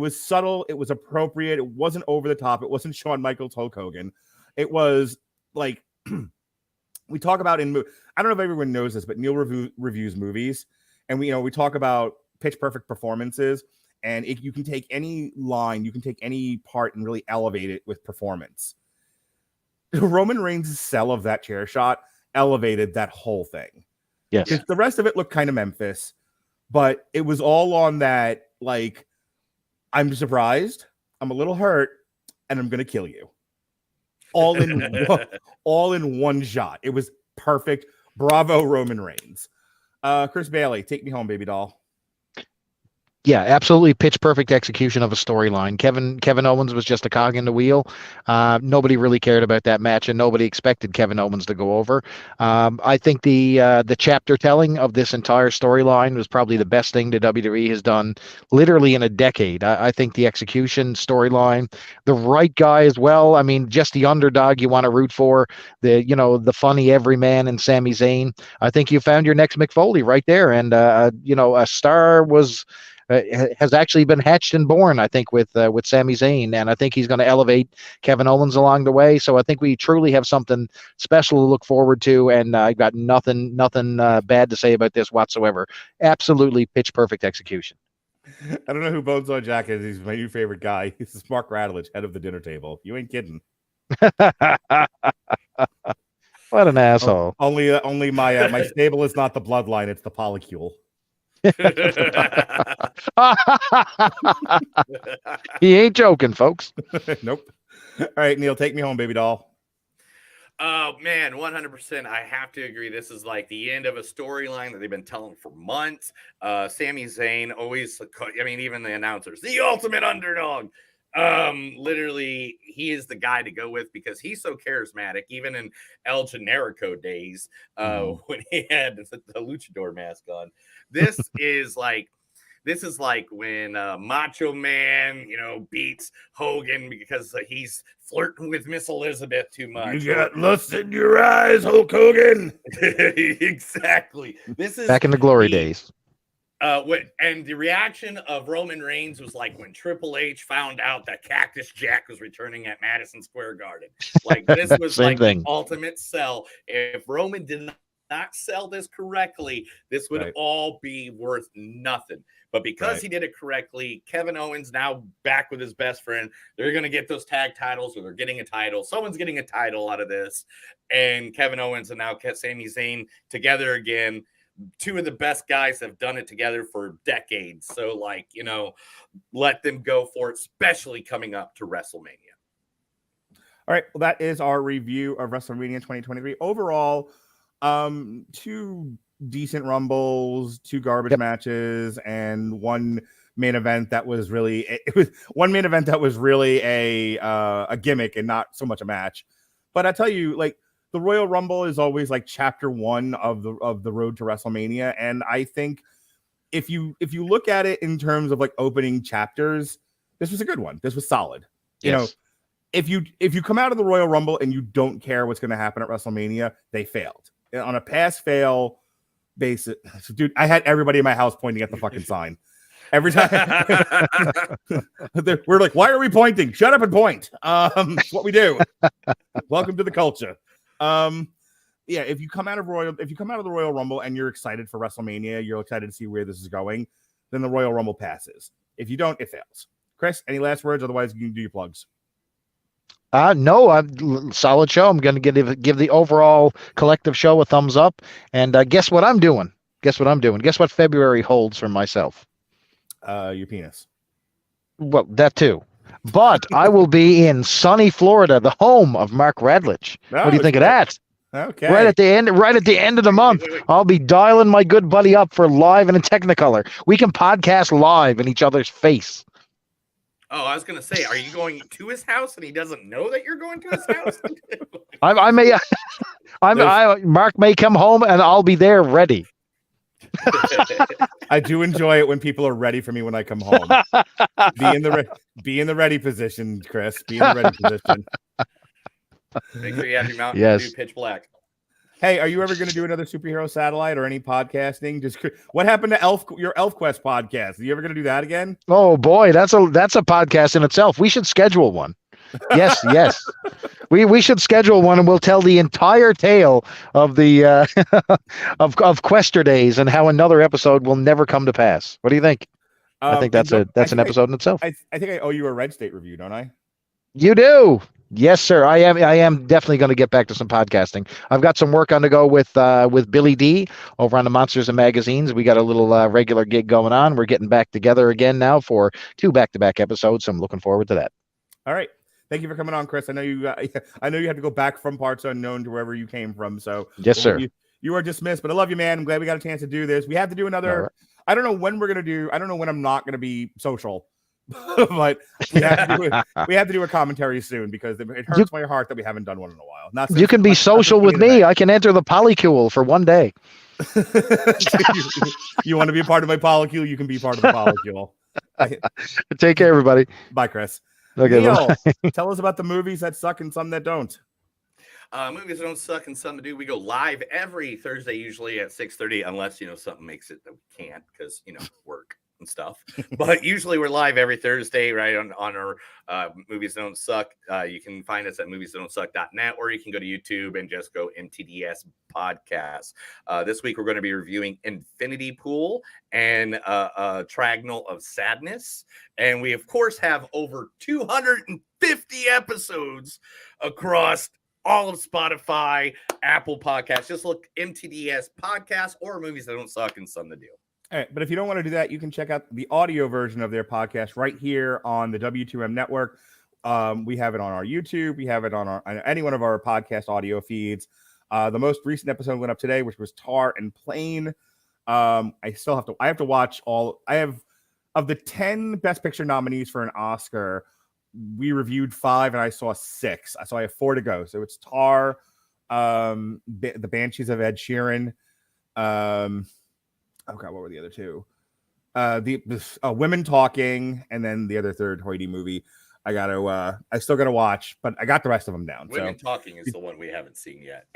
subtle. It was appropriate. It wasn't over the top. It wasn't Shawn Michaels, Hulk Hogan. It was like we talk about in. I don't know if everyone knows this, but Neil reviews movies, and we talk about pitch perfect performances. And you can take any line, you can take any part, and really elevate it with performance. Roman Reigns' sell of that chair shot elevated that whole thing. Yes, the rest of it looked kind of Memphis, but it was all on that. Like, I'm surprised, I'm a little hurt, and I'm gonna kill you. All in one shot. It was perfect. Bravo, Roman Reigns. Chris Bailey, take me home, baby doll. Yeah, absolutely pitch perfect execution of a storyline. Kevin Owens was just a cog in the wheel. Nobody really cared about that match, and nobody expected Kevin Owens to go over. I think the chapter telling of this entire storyline was probably the best thing the WWE has done literally in a decade. I think the execution storyline, the right guy as well. I mean, just the underdog you want to root for, the funny everyman and Sami Zayn. I think you found your next Mick Foley right there, and a star has actually been hatched and born, I think, with Sami Zayn, and I think he's going to elevate Kevin Owens along the way. So I think we truly have something special to look forward to, and I've got nothing bad to say about this whatsoever. Absolutely pitch perfect execution. I don't know who Bonesaw Jack is. He's my new favorite guy. This is Mark Radulich, head of the dinner table. You ain't kidding. What an asshole! Only my stable is not the bloodline; it's the polycule. He ain't joking, folks. Nope. All right, Neil, take me home, baby doll. Oh man, 100%. I have to agree. This is like the end of a storyline that they've been telling for months. Sami Zayn always, even the announcers, the ultimate underdog. Literally, he is the guy to go with because he's so charismatic. Even in El Generico days, when he had the luchador mask on, this is like when Macho Man, beats Hogan because he's flirting with Miss Elizabeth too much. You got lust in your eyes, Hulk Hogan. Exactly. This is back in the glory days. And the reaction of Roman Reigns was like when Triple H found out that Cactus Jack was returning at Madison Square Garden. Like, this was like the ultimate sell. If Roman did not sell this correctly, this would all be worth nothing. But because he did it correctly, Kevin Owens now back with his best friend. They're going to get those tag titles, or they're getting a title. Someone's getting a title out of this. And Kevin Owens and now Sami Zayn together again. Two of the best guys have done it together for decades. So, let them go for it, especially coming up to WrestleMania. All right. Well, that is our review of WrestleMania 2023. Overall, 2 decent Rumbles, 2 garbage matches, and one main event that was really a gimmick and not so much a match. But I tell you, the Royal Rumble is always like chapter 1 of the road to WrestleMania. And I think if you look at it in terms of opening chapters, this was a good one. This was solid. Yes. If you come out of the Royal Rumble and you don't care what's going to happen at WrestleMania, they failed. On a pass fail basis, dude, I had everybody in my house pointing at the fucking sign. Every time we're like, why are we pointing? Shut up and point. It's what we do. Welcome to the culture. If you come out of the Royal Rumble and you're excited for WrestleMania, you're excited to see where this is going, then the Royal Rumble passes. If you don't, it fails. Chris, any last words? Otherwise, you can do your plugs. No, solid show. I'm going to give the overall collective show a thumbs up. And guess what I'm doing? Guess what February holds for myself? Your penis. Well, that too. But I will be in sunny Florida, the home of Mark Radulich. What do you think of that? Okay. Right at the end of the month, I'll be dialing my good buddy up for live and in Technicolor. We can podcast live in each other's face. Oh, I was going to say, are you going to his house and he doesn't know that you're going to his house? Mark may come home and I'll be there ready. I do enjoy it when people are ready for me when I come home. Be in the ready position, Chris. Be in the ready position. Make sure you have your Mountain Yes. Dew Pitch Black. Hey, are you ever going to do another superhero satellite or any podcasting? Just what happened to your ElfQuest podcast? Are you ever going to do that again? Oh boy, that's a podcast in itself. We should schedule one. Yes, yes. We should schedule one, and we'll tell the entire tale of the of Quester days and how another episode will never come to pass. What do you think? I think that's an episode in itself. I think I owe you a Red State review, don't I? You do. Yes, sir. I am definitely going to get back to some podcasting. I've got some work on to go with Billy D over on the Monsters and Magazines. We got a little regular gig going on. We're getting back together again now for 2 back-to-back episodes. So I'm looking forward to that. All right. Thank you for coming on, Chris. I know you had to go back from parts unknown to wherever you came from. So yes, sir. You are dismissed, but I love you, man. I'm glad we got a chance to do this. We have to do another. Right. I don't know when we're gonna do. I don't know when I'm not gonna be social. But we have to do a commentary soon because it hurts my heart that we haven't done one in a while. You can be social with me. I can enter the polycule for one day. You want to be a part of my polycule? You can be part of the polycule. Take care, everybody. Bye, Chris. Okay, Neil, tell us about the movies that suck and some that don't. Movies don't suck and some do. We go live every Thursday, usually at 6:30, unless something makes it that we can't because work and stuff. But usually we're live every Thursday, right on our Movies Don't Suck. You can find us at moviesdon'tsuck.net, or you can go to YouTube and just go MTDS Podcast. This week we're going to be reviewing Infinity Pool and Triangle of Sadness, and we of course have over 250 episodes across all of Spotify, Apple Podcasts. Just look MTDS Podcast or Movies That Don't Suck and Some That Do. All right, but if you don't want to do that, you can check out the audio version of their podcast right here on the W2M network. We have it on our YouTube. We have it on any one of our podcast audio feeds. The most recent episode went up today, which was Tar and Plane. I have to watch all. I have of the 10 Best Picture nominees for an Oscar. We reviewed 5 and I saw 6. So I have 4 to go. So it's Tar, the Banshees of Ed Sheeran. Oh God, what were the other 2? The Women Talking, and then the other third Hoity movie. I still gotta watch, but I got the rest of them down. Women Talking is the one we haven't seen yet,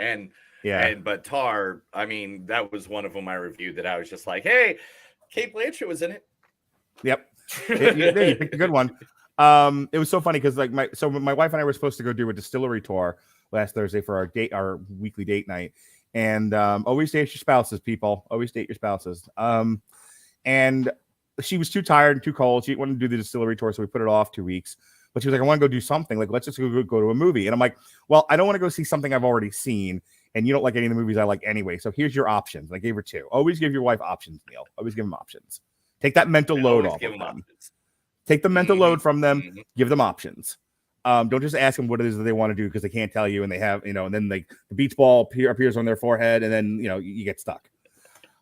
but Tar, I mean, that was one of them I reviewed that I was just like, hey, Kate Blanchett was in it. Yep, you picked a good one. It was so funny because my wife and I were supposed to go do a distillery tour last Thursday for our weekly date night. And always date your spouses, people. Always date your spouses. And she was too tired and too cold. She didn't want to do the distillery tour, so we put it off 2 weeks. But she was like, I want to go do something. Like, let's just go to a movie. And I'm like, well, I don't want to go see something I've already seen, and you don't like any of the movies I like anyway. So here's your options. And I gave her 2. Always give your wife options, Neil. Always give them options. Take that mental load off of them. Take the mental load from them. Mm-hmm. Give them options. Don't just ask them what it is that they want to do because they can't tell you, and they have, and then the beach ball appears on their forehead, and then you get stuck.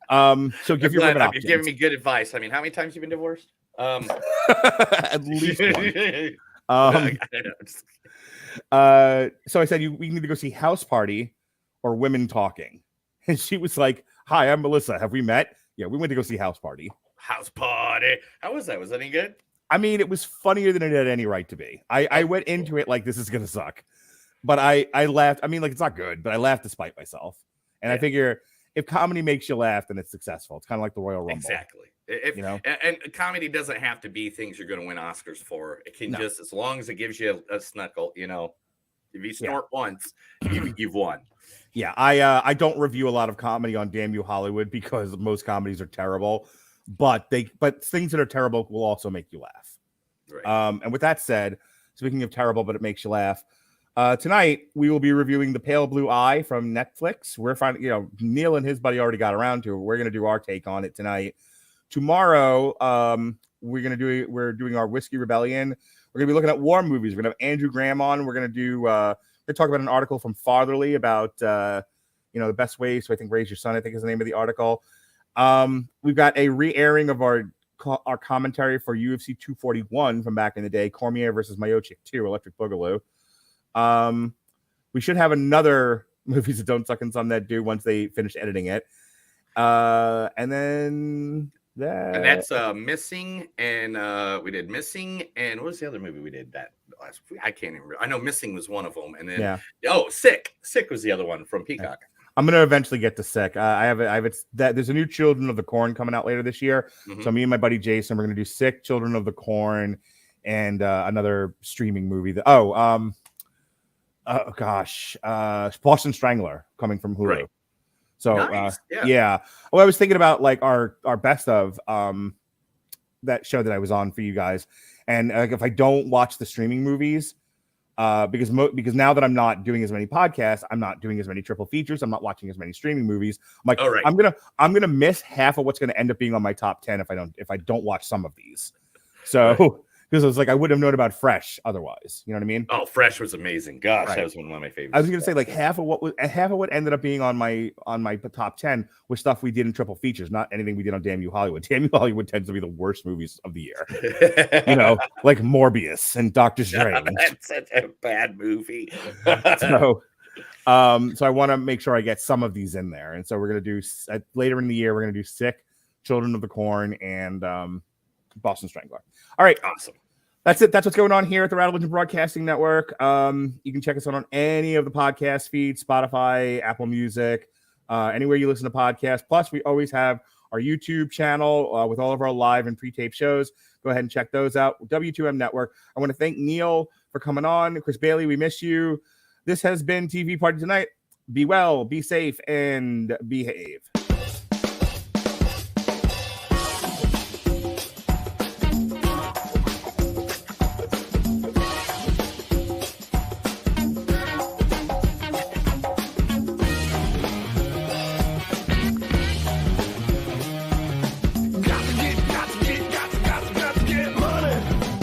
So give your women options. You're giving me good advice. I mean, how many times have you been divorced? At least one. So I said we need to go see House Party or Women Talking, and she was like, "Hi, I'm Melissa. Have we met?" Yeah, we went to go see House Party. House Party. How was that? Was that any good? I mean, it was funnier than it had any right to be. I went into it like this is gonna suck, but I laughed. I mean, like, it's not good, but I laughed despite myself. And I figure if comedy makes you laugh, then it's successful. It's kind of like the Royal Rumble. Exactly. And comedy doesn't have to be things you're going to win Oscars for. It can just, as long as it gives you a snuckle, if you snort once, you've won. Yeah, I don't review a lot of comedy on Damn You Hollywood because most comedies are terrible. But things that are terrible will also make you laugh. Right. And with that said, speaking of terrible, but it makes you laugh, tonight we will be reviewing The Pale Blue Eye from Netflix. We're finding, Neil and his buddy already got around to it. We're going to do our take on it tonight. Tomorrow, we're doing our Whiskey Rebellion. We're going to be looking at war movies. We're going to have Andrew Graham on. We're going to talk about an article from Fatherly about, the best ways to, I think, raise your son, I think is the name of the article. We've got a re-airing of our commentary for UFC 241 from back in the day, Cormier versus Miocic 2, Electric Boogaloo. We should have another Movies That Don't Suck and Some That Do once they finish editing it. And then that's Missing, and we did Missing, and what was the other movie we did that last? I can't even. I know Missing was one of them, and then Sick was the other one from Peacock. I'm gonna eventually get to Sick. There's a new Children of the Corn coming out later this year. Mm-hmm. So me and my buddy Jason, we're gonna do Sick, Children of the Corn, and another streaming movie. Boston Strangler coming from Hulu. Right. So nice. Well, I was thinking about like our best of that show that I was on for you guys, and like if I don't watch the streaming movies, because now that I'm not doing as many podcasts, I'm not doing as many triple features, I'm not watching as many streaming movies. I'm like, I'm gonna miss half of what's gonna end up being on my top 10 if I don't watch some of these. So because it was like I wouldn't have known about Fresh otherwise. You know what I mean? Oh, Fresh was amazing. Gosh, that was one of my favorites. I was gonna say like half of what ended up being on my top 10 was stuff we did in triple features, not anything we did on Damn You Hollywood. Damn You Hollywood tends to be the worst movies of the year. Like Morbius and Doctor Strange. That's such a bad movie. So I want to make sure I get some of these in there, and so we're gonna do later in the year. We're gonna do Sick, Children of the Corn, and Boston Strangler. All right, awesome. That's it. That's what's going on here at the Radulich Broadcasting Network. You can check us out on any of the podcast feeds, Spotify, Apple Music, anywhere you listen to podcasts. Plus, we always have our YouTube channel with all of our live and pre-tape shows. Go ahead and check those out. W2M Network. I want to thank Neil for coming on. Chris Bailey, we miss you. This has been TV Party Tonight. Be well, be safe, and behave.